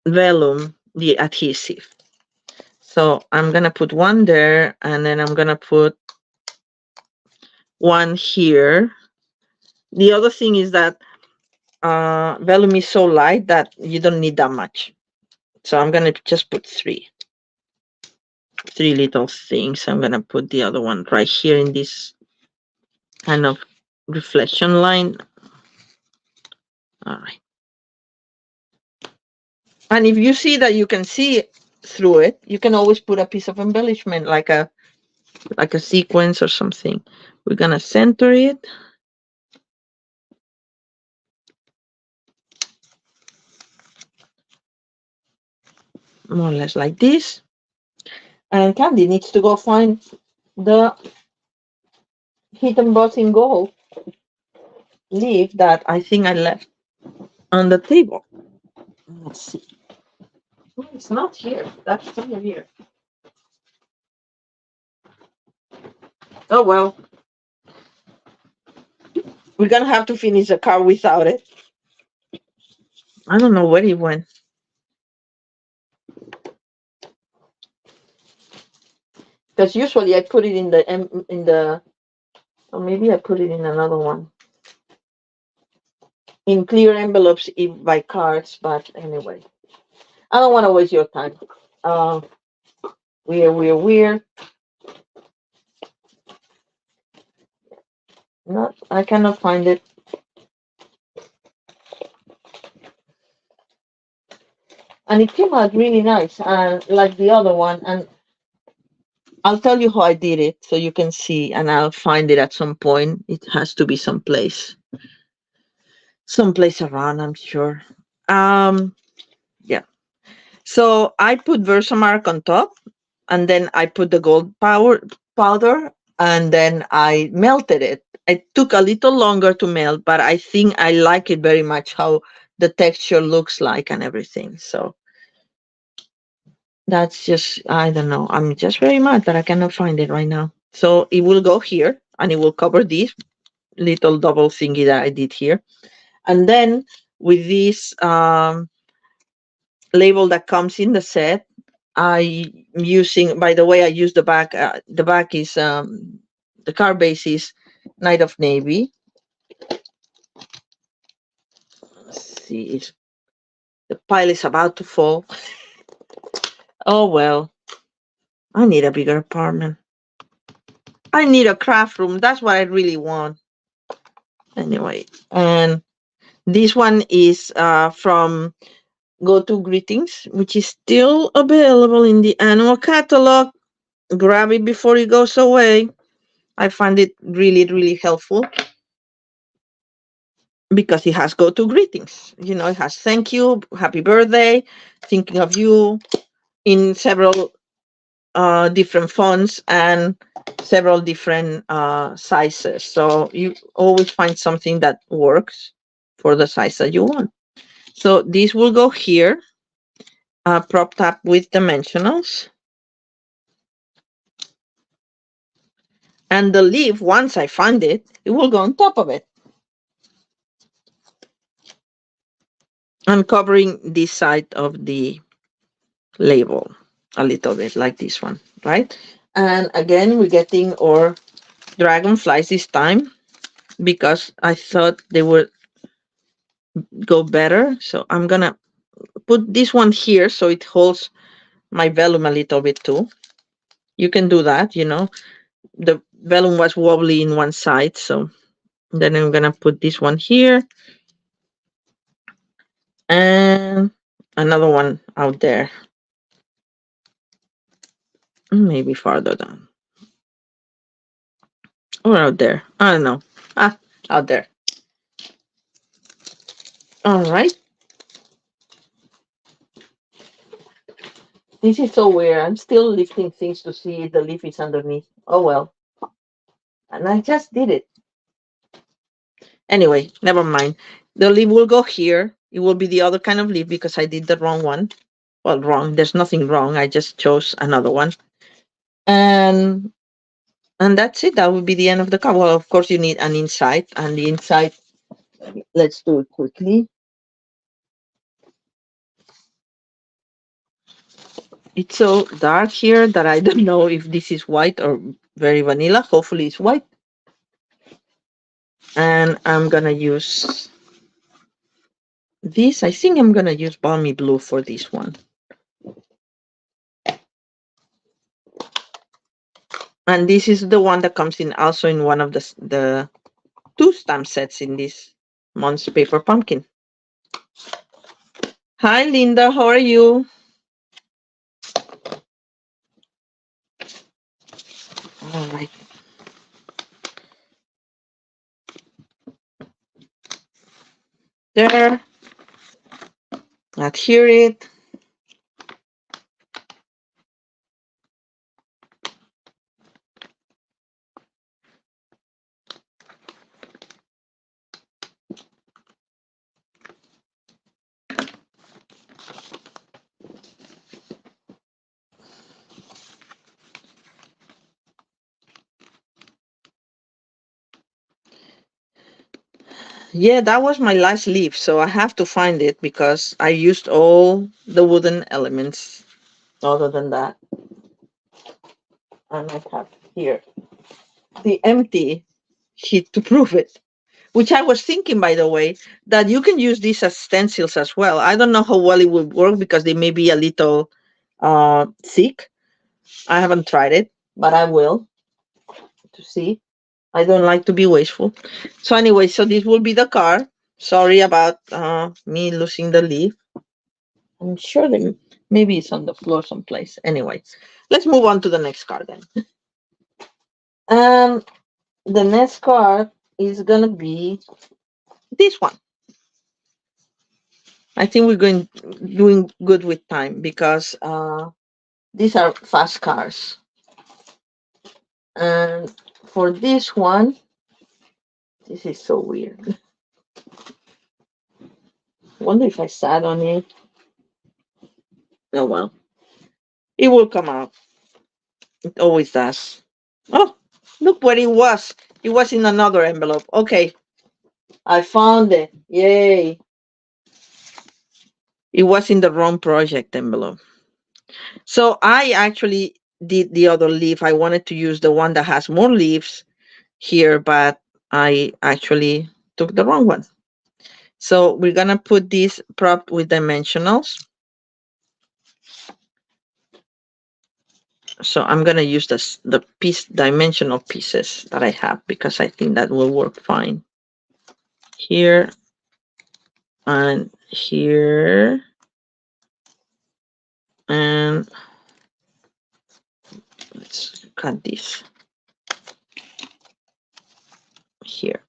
vellum, the adhesive. So I'm gonna put one there, and then I'm gonna put one here. The other thing is that vellum is so light that you don't need that much. So I'm gonna just put three little things. I'm gonna put the other one right here in this kind of reflection line. All right. And if you see that you can see through it, you can always put a piece of embellishment like a sequence or something. We're gonna center it. More or less like this. And Candy needs to go find the heat embossing gold leaf that I think I left on the table. Let's see. Oh, it's not here. That's somewhere here. Oh well. We're gonna have to finish the car without it. I don't know where it went. Because usually I put it in the or maybe I put it in another one. In clear envelopes by cards, but anyway. I don't want to waste your time. Uh, weird. Not, I cannot find it. And it came out really nice, and like the other one. And I'll tell you how I did it, so you can see, and I'll find it at some point. It has to be someplace around, I'm sure. Yeah. So I put Versamark on top, and then I put the gold powder, and then I melted it. It took a little longer to melt, but I think I like it very much how the texture looks like and everything. So that's just, I don't know. I'm just very mad that I cannot find it right now. So it will go here, and it will cover this little double thingy that I did here. And then with this label that comes in the set, I'm using, by the way, I use the back. The back is, the card base is Night of Navy. Let's see, the pile is about to fall. Oh well, I need a bigger apartment. I need a craft room. That's what I really want. Anyway, and this one is from Go To Greetings, which is still available in the annual catalog. Grab it before it goes away. I find it really, really helpful because it has Go To Greetings. You know, it has thank you, happy birthday, thinking of you, in several different fonts and several different sizes. So you always find something that works for the size that you want. So this will go here, propped up with dimensionals. And the leaf, once I find it, it will go on top of it. I'm covering this side of the label a little bit, like this one, right? And again, we're getting our dragonflies this time because I thought they would go better. So I'm gonna put this one here so it holds my vellum a little bit too. You can do that, the vellum was wobbly in one side, so then I'm gonna put this one here and another one out there, maybe farther down or out there, I don't know. Out there. All right, this is so weird. I'm still lifting things to see if the leaf is underneath. Oh well, and I just did it. Anyway, never mind. The leaf will go here. It will be the other kind of leaf because I did the wrong one. Well, wrong. There's nothing wrong. I just chose another one. And that's it. That would be the end of the card. Well, of course, you need an inside. And the inside, let's do it quickly. It's so dark here that I don't know if this is white or very vanilla. Hopefully it's white. And I'm going to use this. I think I'm going to use balmy blue for this one. And this is the one that comes in also in one of the two stamp sets in this month's paper pumpkin. Hi, Linda. How are you? All right. There. Adhere it. Yeah, that was my last leaf, so I have to find it because I used all the wooden elements other than that. And I have here the empty sheet to prove it, which I was thinking, by the way, that you can use these as stencils as well. I don't know how well it will work because they may be a little thick. I haven't tried it, but I will to see. I don't like to be wasteful. So anyway, so this will be the card. Sorry about me losing the leaf. I'm sure that maybe it's on the floor someplace. Anyway, let's move on to the next card then. The next card is gonna be this one. I think we're doing good with time because these are fast cards. And for this one, this is so weird. Wonder if I sat on it. Oh well, it will come out. It always does. Oh, look where it was. It was in another envelope. Okay, I found it. Yay. It was in the wrong project envelope. So I actually did the other leaf. I wanted to use the one that has more leaves here, but I actually took the wrong one. So we're going to put this prop with dimensionals. So I'm going to use the dimensional pieces that I have because I think that will work fine. Here and here. And let's cut this here.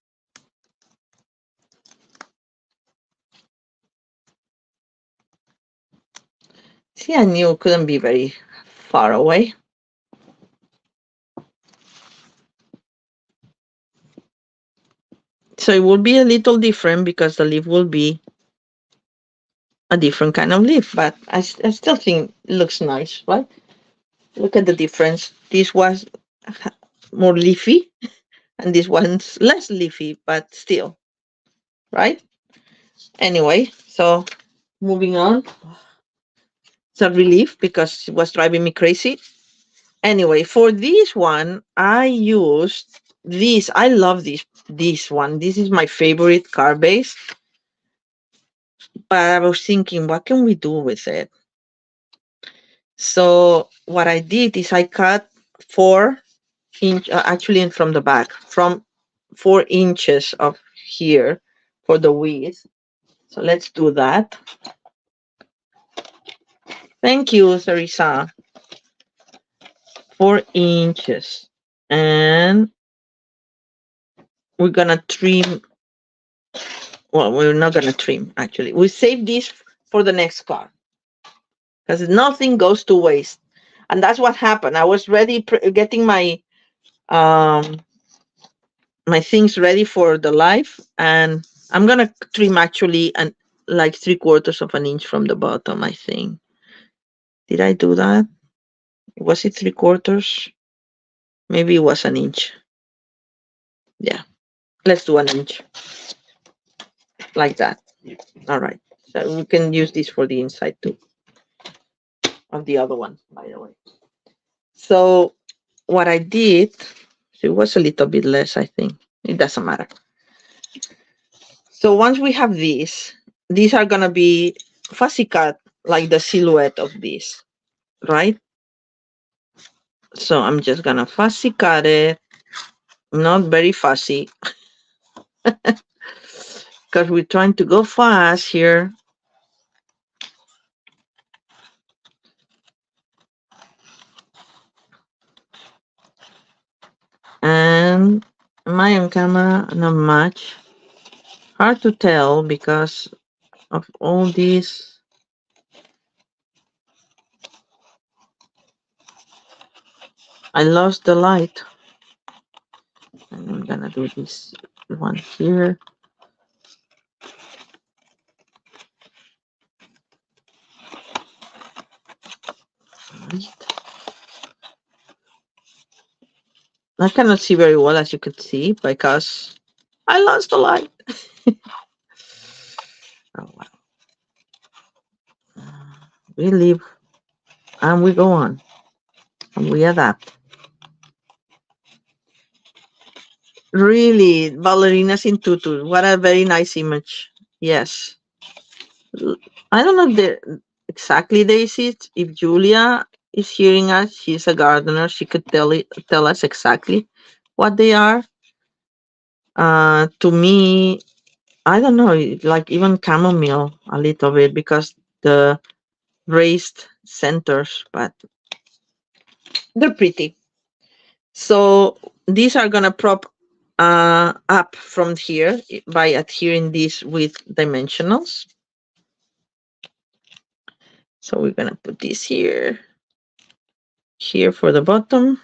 See, I knew it couldn't be very far away. So it will be a little different because the leaf will be a different kind of leaf, but I still think it looks nice, right? Look at the difference. This was more leafy and this one's less leafy, but still, right? Anyway, so moving on. It's a relief because it was driving me crazy. Anyway, for this one, I used this. I love this one. This is my favorite card base. But I was thinking, what can we do with it? So what I did is I cut 4 inch, actually, and from the back, from 4 inches of here for the width. So let's do that. Thank you, Sarisa. 4 inches. And we're gonna trim. Well, we're not gonna trim, actually. We save this for the next class because nothing goes to waste. And that's what happened. I was ready, getting um my things ready for the live, and I'm gonna trim, actually, and like 3/4 of an inch from the bottom, I think. Did I do that? Was it 3/4? Maybe it was an inch. Yeah, let's do an inch like that. All right, so we can use this for the inside too of the other one, by the way. So what I did, it was a little bit less, I think. It doesn't matter. So once we have these are gonna be fussy cut, like the silhouette of this, right? So I'm just gonna fussy cut it, not very fussy, because we're trying to go fast here. And my on camera, not much. Hard to tell because of all these. I lost the light. And I'm gonna do this one here. Right. I cannot see very well, as you can see, because I lost the light. Oh, wow. We live and we go on and we adapt. Really, ballerinas in tutu. What a very nice image. Yes. I don't know exactly, Daisy. If Julia is hearing us, she's a gardener. She could tell us exactly what they are. To me, I don't know, like even chamomile a little bit because the raised centers, but they're pretty. So these are gonna prop up from here by adhering this with dimensionals. So we're gonna put this here for the bottom.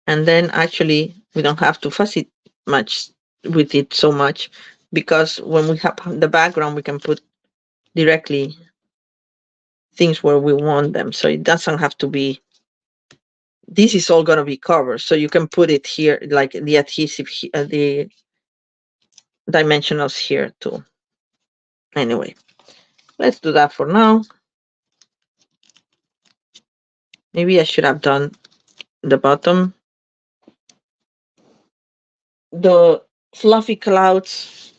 And then actually we don't have to fuss it much with it so much, because when we have the background, we can put directly things where we want them. So it doesn't have to be, this is all going to be covered. So you can put it here, like the adhesive, the dimensionals here too. Anyway, let's do that for now. Maybe I should have done the bottom. The fluffy clouds.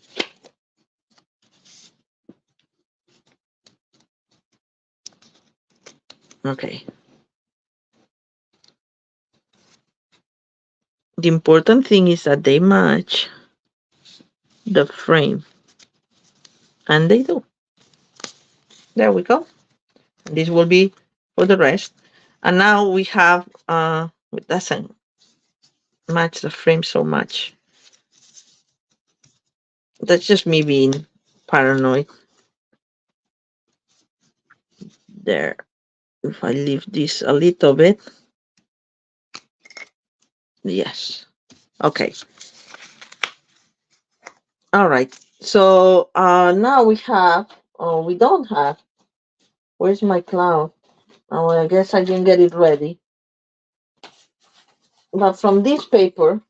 Okay. The important thing is that they match the frame. And they do. There we go. This will be for the rest. And now we have, it doesn't match the frame so much. That's just me being paranoid. There. If I leave this a little bit. Yes. Okay. All right. So now we have, oh, we don't have, where's my cloud? Oh, I guess I didn't get it ready. But from this paper,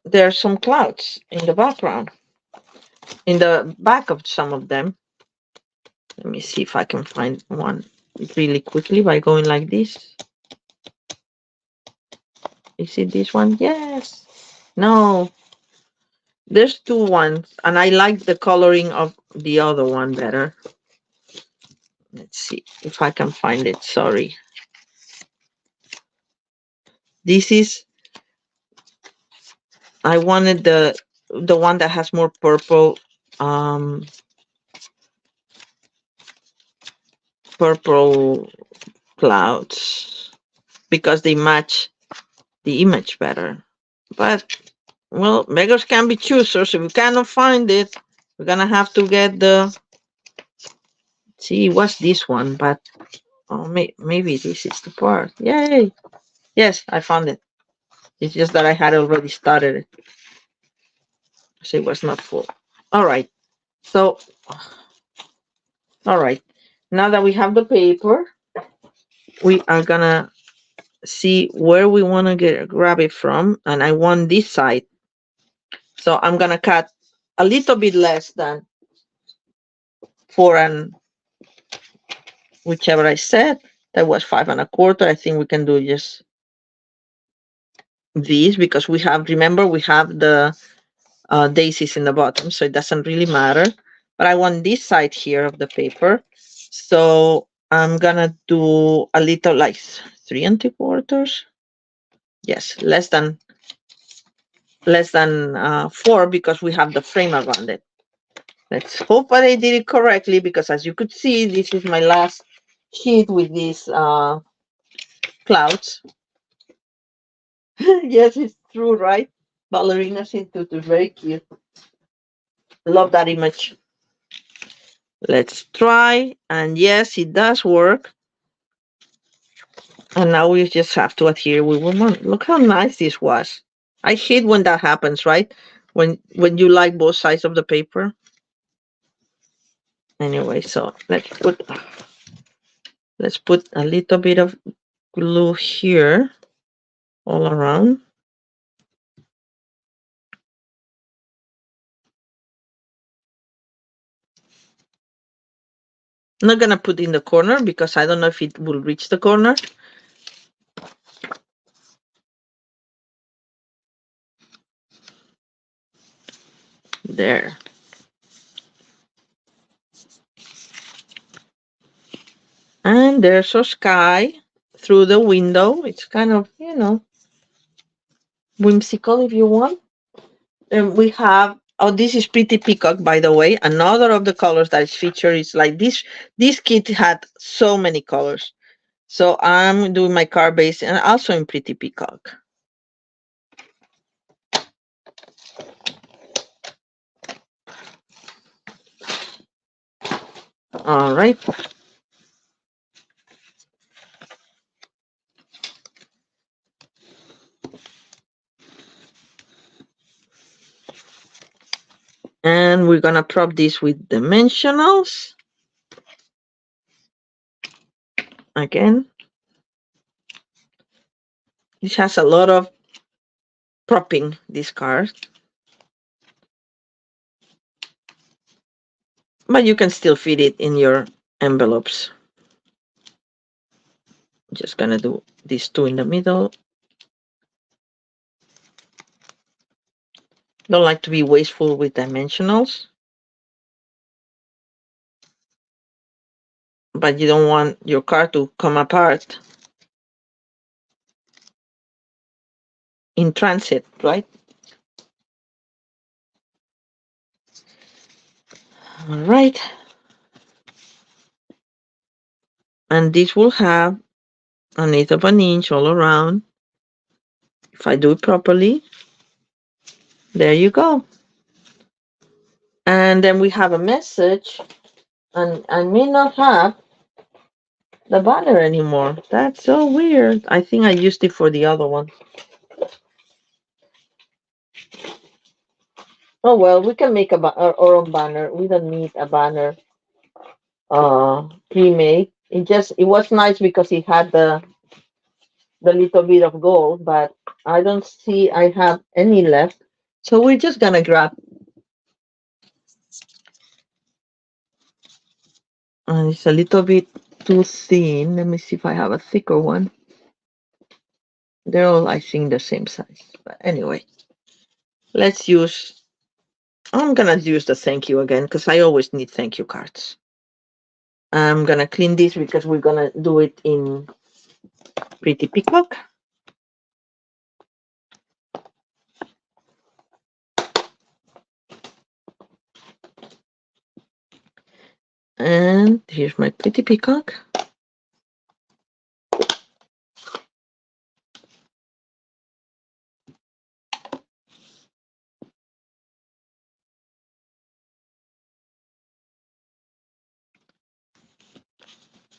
there are some clouds in the background, in the back of some of them. Let me see if I can find one really quickly by going like this. Is it this one? Yes. No. There's two ones, and I like the coloring of the other one better. Let's see if I can find it. Sorry. This is, I wanted the one that has more purple, um, purple clouds because they match the image better. But well, beggars can be choosers. If we cannot find it, we're gonna have to get the. See, what's this one? But oh, maybe this is the part. Yay! Yes, I found it. It's just that I had already started it, so it was not full. All right. So, all right. Now that we have the paper, we are gonna see where we want to grab it from, and I want this side. So I'm gonna cut a little bit less than 4 and whichever I said. That was 5 1/4. I think we can do just these because we have, remember, we have the daisies in the bottom, so it doesn't really matter. But I want this side here of the paper. So I'm gonna do a little like 3 3/4. Yes, less than 4 because we have the frame around it. Let's hope that I did it correctly because as you could see, this is my last sheet with these clouds. Yes, it's true, right? Ballerina Institute is very cute. Love that image. Let's try. And yes, it does work. And now we just have to adhere with one. Look how nice this was. I hate when that happens, right? When you like both sides of the paper. Anyway, so let's put a little bit of glue here all around. I'm not gonna put in the corner because I don't know if it will reach the corner. There. And there's a sky through the window. It's kind of, whimsical if you want. And we have, oh, this is Pretty Peacock, by the way. Another of the colors that is featured is like this. This kit had so many colors. So I'm doing my card base and also in Pretty Peacock. All right. And we're gonna prop this with dimensionals. Again. This has a lot of propping, this card. But you can still fit it in your envelopes. Just gonna do these two in the middle. Don't like to be wasteful with dimensionals. But you don't want your card to come apart in transit, right? All right. And this will have an 1/8 of an inch all around. If I do it properly, there you go. And then we have a message, and I may not have the banner anymore. That's so weird. I think I used it for the other one. Oh well, we can make our own banner. We don't need a banner pre-made. It was nice because it had the little bit of gold, but I don't see I have any left. So we're just gonna grab. And it's a little bit too thin. Let me see if I have a thicker one. They're all, I think, the same size. But anyway, let's use I'm gonna use the thank you again because I always need thank you cards. I'm gonna clean this because we're gonna do it in Pretty Peacock. And here's my Pretty Peacock.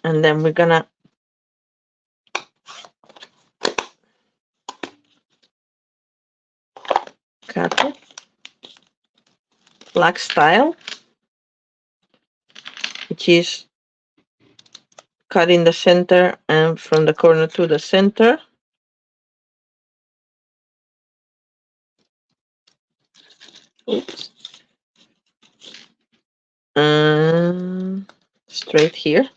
And then we're gonna cut it black style, which is cut in the center and from the corner to the center. Oops. And straight here.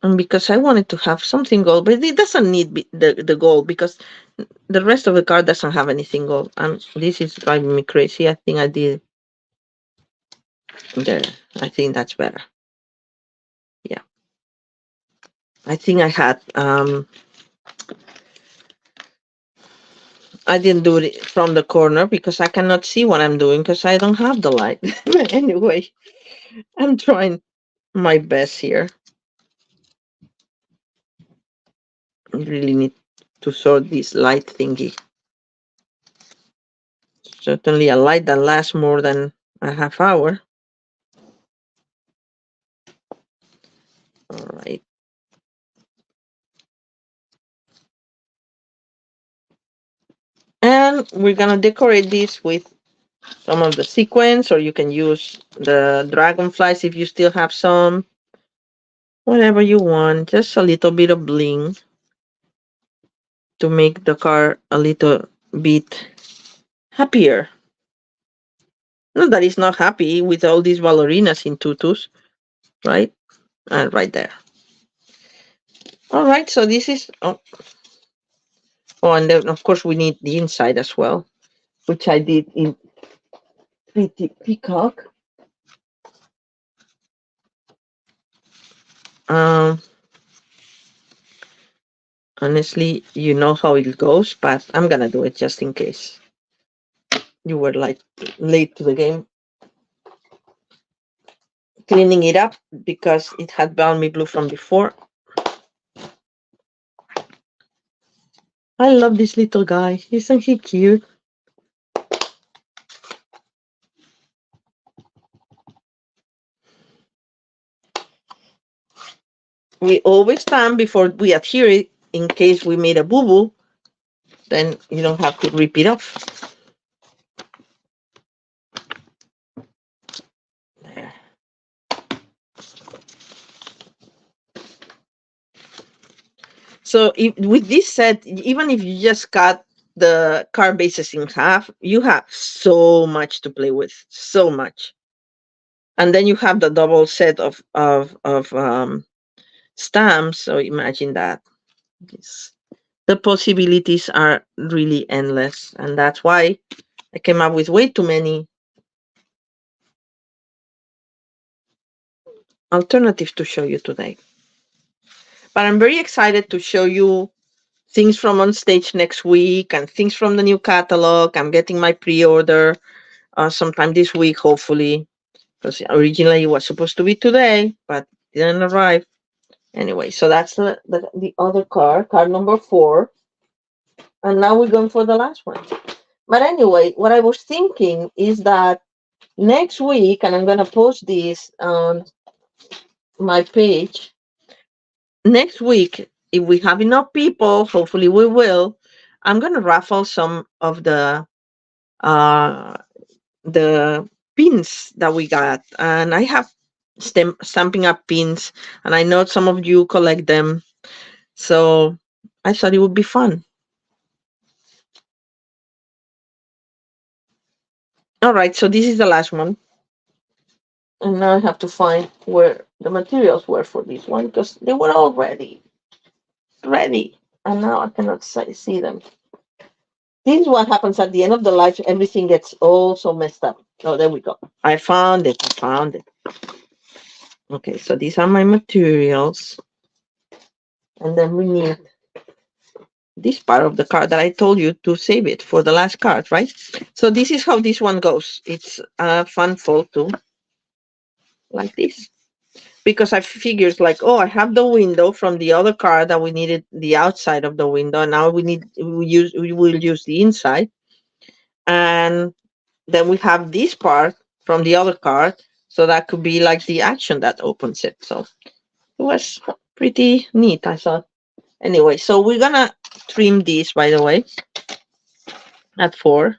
And because I wanted to have something gold, but it doesn't need the gold because the rest of the card doesn't have anything gold. This is driving me crazy. I think I did there. I think that's better. Yeah. I think I had I didn't do it from the corner because I cannot see what I'm doing because I don't have the light. But anyway, I'm trying my best here. I really need to sort this light thingy. Certainly a light that lasts more than a half hour. All right. And we're gonna decorate this with some of the sequins, or you can use the dragonflies if you still have some. Whatever you want, just a little bit of bling to make the car a little bit happier. Not that it's not happy with all these ballerinas in tutus, right? And right there. All right, so this is, and then of course we need the inside as well, which I did in Pretty Peacock. Um, honestly, you know how it goes, but I'm gonna do it just in case you were like late to the game. Cleaning it up because it had balmy blue from before. I love this little guy. Isn't he cute? We always stamp before we adhere it in case we made a boo-boo. Then you don't have to rip it off. There. So with this set, even if you just cut the card bases in half, you have so much to play with, so much. And then you have the double set of stamps. So imagine that. The possibilities are really endless, and that's why I came up with way too many alternatives to show you today. But I'm very excited to show you things from on stage next week and things from the new catalog. I'm getting my pre-order sometime this week, hopefully, because originally it was supposed to be today, but didn't arrive. Anyway, so that's the other card number 4. And now we're going for the last one. But anyway, what I was thinking is that next week, and I'm going to post this on my page, next week, if we have enough people, hopefully we will, I'm going to raffle some of uh, the pins that we got. And I have Stamping Up pins, and I know some of you collect them. So I thought it would be fun. All right, so this is the last one. And now I have to find where the materials were for this one because they were all ready. And now I cannot see them. This is what happens at the end of the life. Everything gets all so messed up. Oh, there we go. I found it. I found it. Okay, so these are my materials. And then we need this part of the card that I told you to save it for the last card, right? So this is how this one goes. It's a fun fold too, like this. Because I figured like, oh, I have the window from the other card that we needed the outside of the window. Now we will use the inside. And then we have this part from the other card. So that could be like the action that opens it. So it was pretty neat, I thought. Anyway, so we're gonna trim this, by the way, at 4.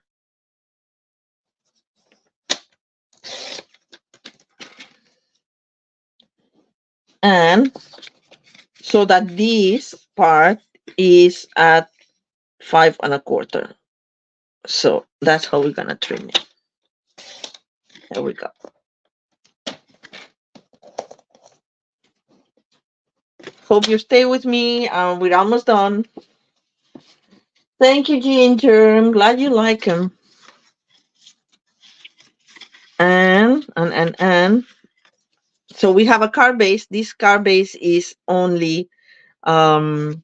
And so that this part is at 5 1/4. So that's how we're gonna trim it. There we go. Hope you stay with me. We're almost done. Thank you, Ginger. I'm glad you like them. And so we have a card base. This card base is only 4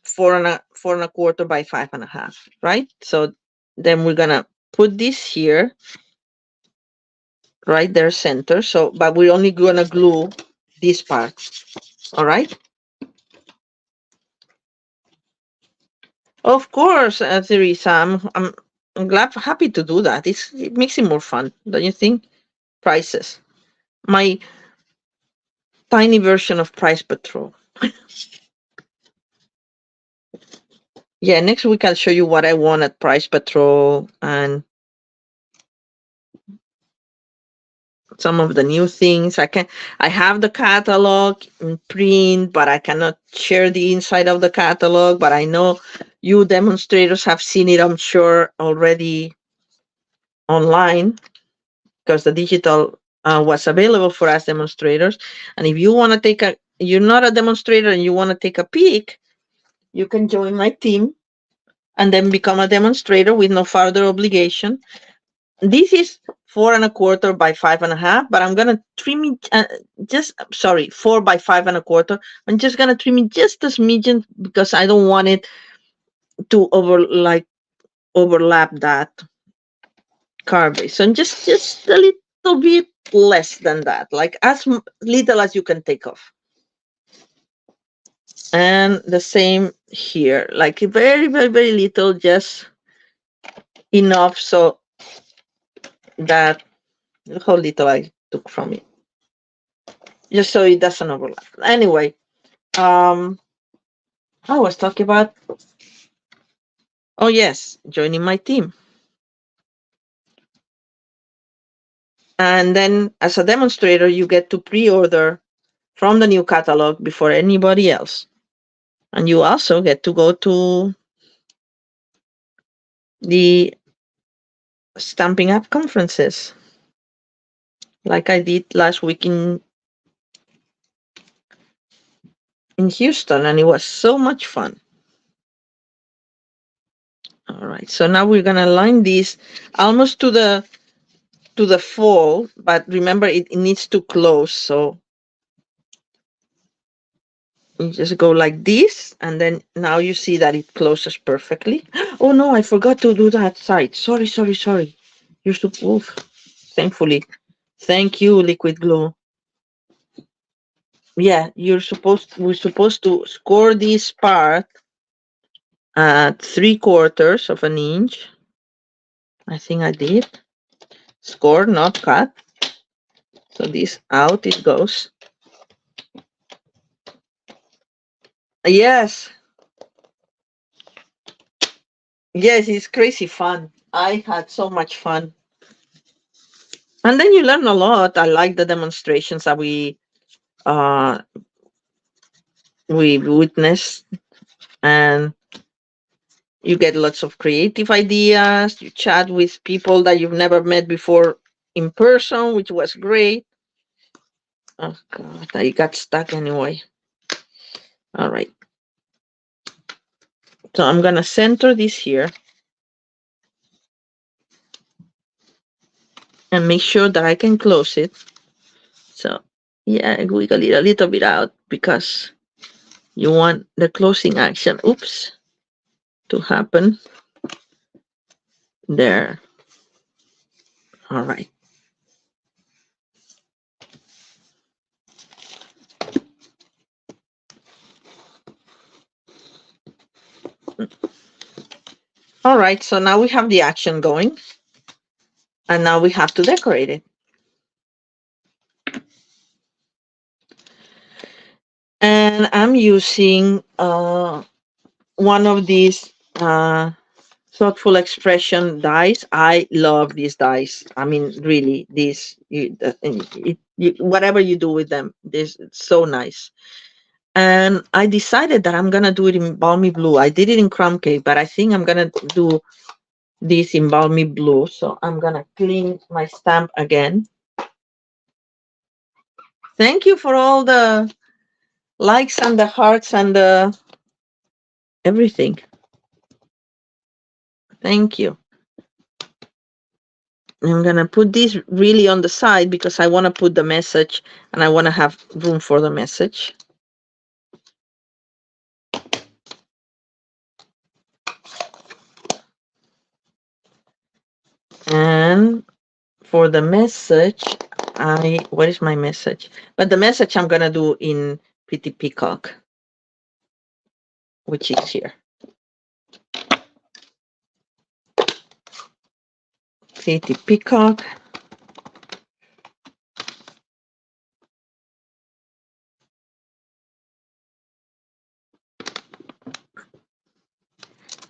1/4 by 5.5, right? So then we're gonna put this here, right there, center. So, but we're only gonna glue this part. All right. Of course, Teresa. I'm glad, happy to do that. It makes it more fun, don't you think? Prices. My tiny version of Price Patrol. Yeah, next week I'll show you what I want at Price Patrol and some of the new things. I have the catalog in print, but I cannot share the inside of the catalog. But I know you demonstrators have seen it, I'm sure, already online because the digital was available for us demonstrators. And if you want to you're not a demonstrator and you want to take a peek, you can join my team and then become a demonstrator with no further obligation. This is 4 1/4 by 5.5, but I'm gonna trim it sorry, 4 by 5 1/4. I'm just gonna trim it just a smidgen because I don't want it to overlap that card base. So just a little bit less than that, like as little as you can take off. And the same here, like very, very, very little, just enough so that look how little I took from it. Just so it doesn't overlap. Anyway, I was talking about, oh yes, joining my team. And then as a demonstrator, you get to pre-order from the new catalog before anybody else. And you also get to go to the Stamping Up conferences, like I did last week in Houston, and it was so much fun. All right, so now we're gonna line this almost to the fall, but remember it needs to close, so you just go like this, and then now you see that it closes perfectly. Oh no, I forgot to do that side. Sorry. You're supposed, thankfully. Thank you, liquid glue. Yeah, we're supposed to score this part at 3/4 of an inch. I think I did. Score, not cut. So this out it goes. Yes. Yes, it's crazy fun. I had so much fun. And then you learn a lot. I like the demonstrations that uh we witnessed, and you get lots of creative ideas. You chat with people that you've never met before in person, which was great. Oh god, I got stuck anyway. All right. So I'm gonna center this here. and make sure that I can close it. So yeah, I wiggle it a little bit out because you want the closing action, oops, to happen there. All right. All right, so now we have the action going, and now we have to decorate it. And I'm using one of these thoughtful expression dies. I love these dies. I mean, really, these whatever you do with them, this it's so nice. And I decided that I'm gonna do it in balmy blue. I did it in crumb cake, but I think I'm gonna do this in balmy blue. So I'm gonna clean my stamp again. Thank you for all the likes and the hearts and the everything. Thank you. I'm gonna put this really on the side because I want to put the message and I want to have room for the message. And for the message, what is my message? But the message I'm gonna do in Pretty Peacock, which is here. Pretty Peacock.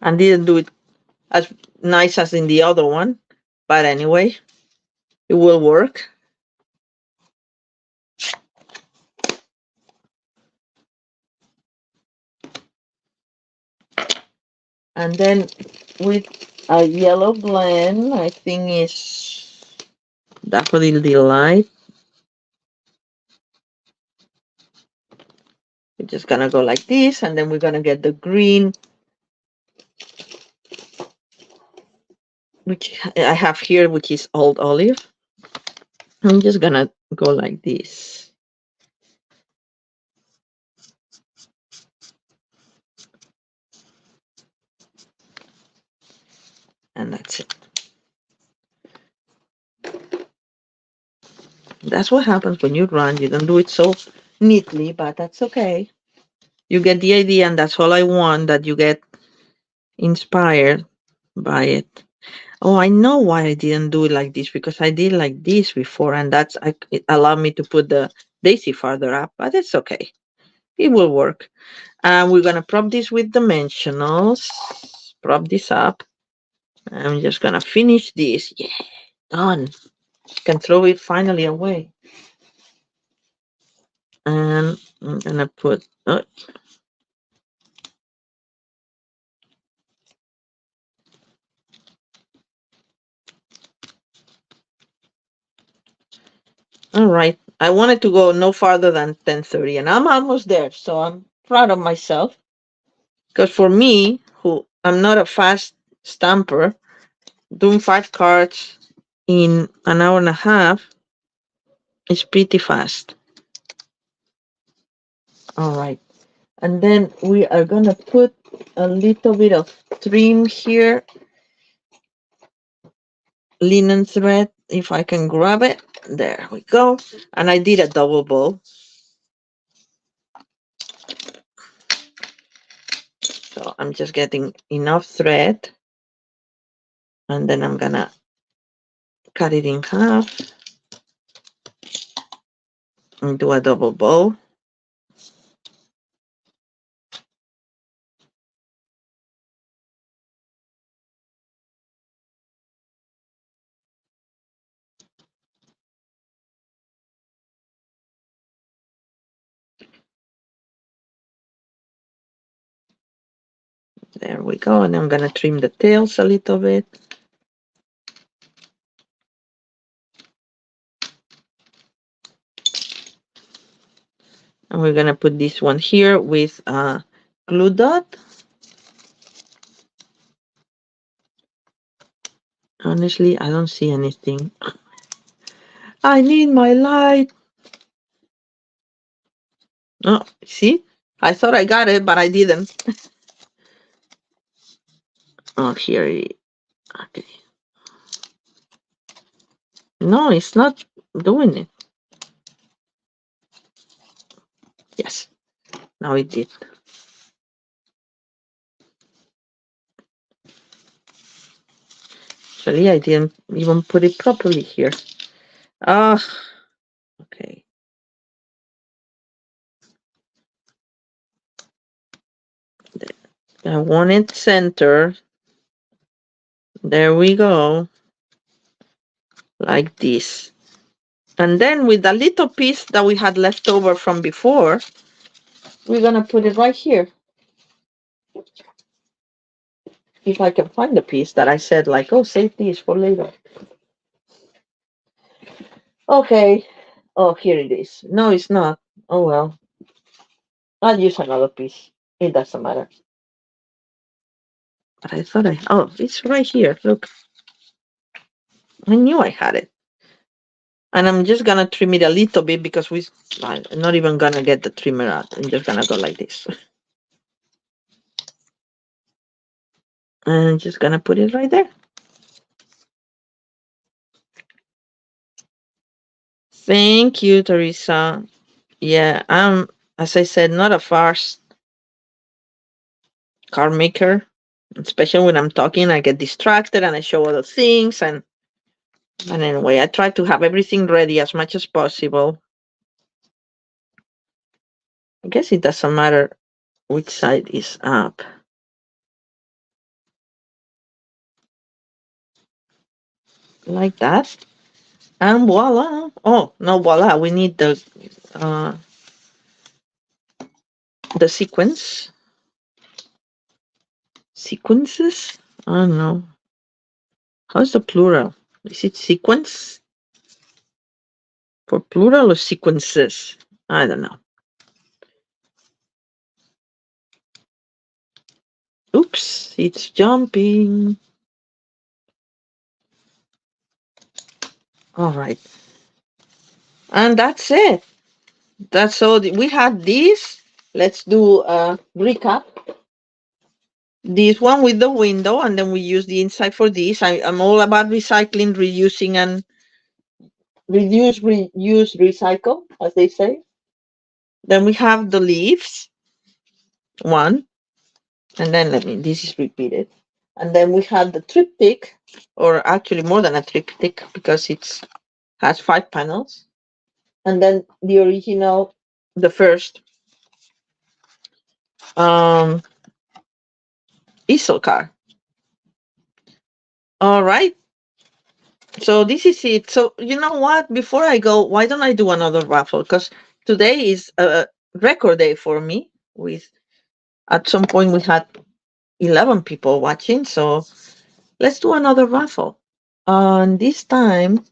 And didn't do it as nice as in the other one, but anyway, it will work. And then with a yellow blend, I think is Daffodil Delight. We're just gonna go like this, and then we're gonna get the green, which I have here, which is Old Olive. I'm just gonna go like this. And that's it. That's what happens when you run. You don't do it so neatly, but that's okay. You get the idea, and that's all I want, that you get inspired by it. Oh, I know why I didn't do it like this, because I did like this before, and it allowed me to put the daisy farther up, but it's okay. It will work. And we're gonna prop this with dimensionals. Prop this up. I'm just gonna finish this. Yeah, done. Can throw it finally away. And I'm gonna put all right. I wanted to go no farther than 10:30, and I'm almost there, so I'm proud of myself. Because for me, who I'm not a fast stamper, doing 5 cards in an hour and a half is pretty fast. All right. And then we are gonna put a little bit of trim here. Linen thread, if I can grab it. There we go. And I did a double bow. So I'm just getting enough thread. And then I'm gonna cut it in half and do a double bow. There we go. And I'm gonna trim the tails a little bit. And we're gonna put this one here with a glue dot. Honestly, I don't see anything. I need my light. Oh, see? I thought I got it, but I didn't. Oh, here it is. Okay. No, it's not doing it. Yes. Now it did. Actually, I didn't even put it properly here. Ah, okay. I want it center. There we go. Like this. And then with the little piece that we had left over from before, we're gonna put it right here. If I can find the piece that I said, like, oh, save this for later. Okay. Oh, here it is. No, it's not. Oh, well. I'll use another piece. It doesn't matter. But I thought oh, it's right here. Look. I knew I had it. And I'm just gonna trim it a little bit because I'm not even gonna get the trimmer out. I'm just gonna go like this. And I'm just gonna put it right there. Thank you, Teresa. Yeah, I'm, as I said, not a fast car maker. Especially when I'm talking, I get distracted and I show other things. And anyway, I try to have everything ready as much as possible. I guess it doesn't matter which side is up. Like that. And voila. Oh, no, voila. We need the sequence. Sequences? I don't know. How's the plural? Is it sequence? For plural or sequences? I don't know. Oops, it's jumping. All right. And that's it. That's all. We had this. Let's do a recap. This one with the window, and then we use the inside for this. I'm all about recycling, reusing, and reduce, reuse, recycle, as they say. Then we have the leaves, one, and then this is repeated. And then we have the triptych, or actually more than a triptych because it's has 5 panels. And then the original, the first um, easel car. All right. So this is it. So you know what? Before I go, why don't I do another raffle? Because today is a record day for me. With at some point we had 11 people watching. So let's do another raffle. And this time,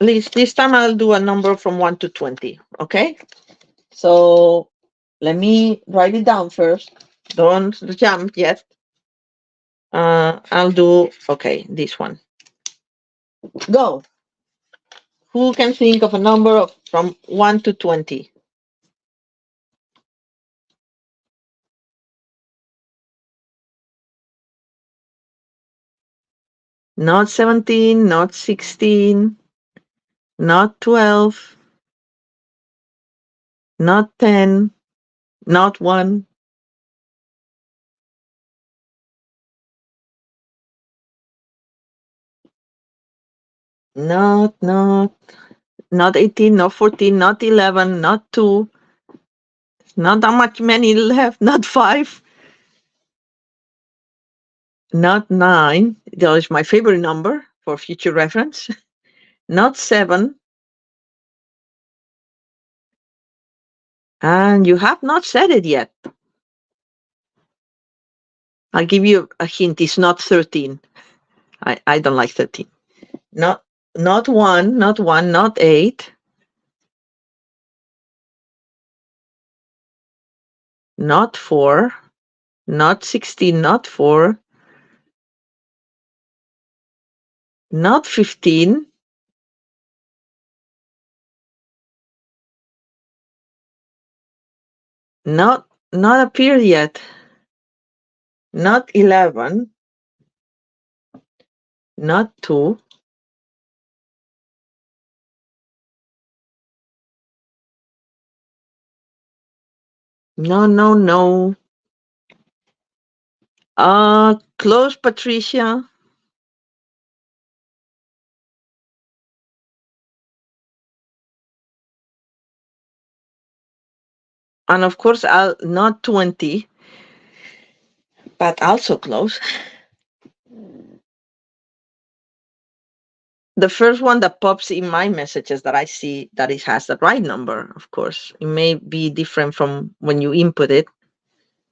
this time I'll do a number from 1 to 20. Okay. So let me write it down first. Don't jump yet. I'll do, okay, this one. Go. Who can think of a number from 1 to 20? Not 17, not 16, not 12, not 10, not 1. Not 18, not 14, not 11, not 2, not that much many left, not 5, not 9. That is my favorite number for future reference. Not 7. And you have not said it yet. I'll give you a hint. It's not 13. I don't like 13. Not 1, not 1, not 8, not 4, not 16, not 4, Not 15. Not appeared yet. Not 11. Not 2. No, no, no. Close, Patricia. And of course, I'll not 20, but also close. The first one that pops in my messages that I see that it has the right number, of course. It may be different from when you input it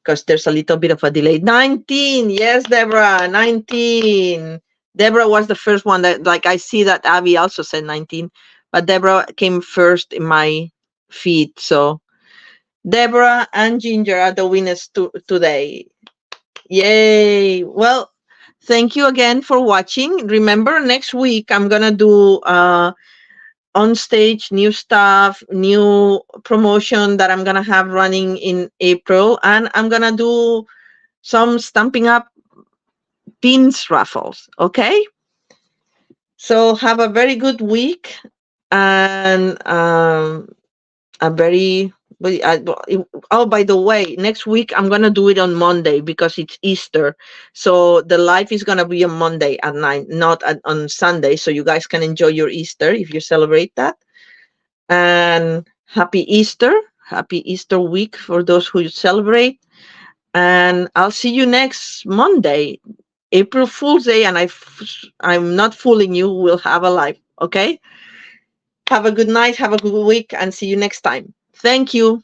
because there's a little bit of a delay. 19. Yes, Deborah, 19. Deborah was the first one that, like, I see that Abby also said 19, but Deborah came first in my feed. So Deborah and Ginger are the winners today. Yay. Well, thank you again for watching. Remember, next week I'm going to do on stage new stuff, new promotion that I'm going to have running in April. And I'm going to do some Stamping Up pins raffles. Okay. So have a very good week and a very oh, by the way, next week I'm gonna do it on Monday because it's Easter, so the live is gonna be on Monday at 9, not on Sunday, so you guys can enjoy your Easter if you celebrate that. And happy Easter week for those who celebrate, and I'll see you next Monday, April Fool's Day, and I'm not fooling you, we'll have a live. Okay, have a good night, have a good week, and see you next time. Thank you.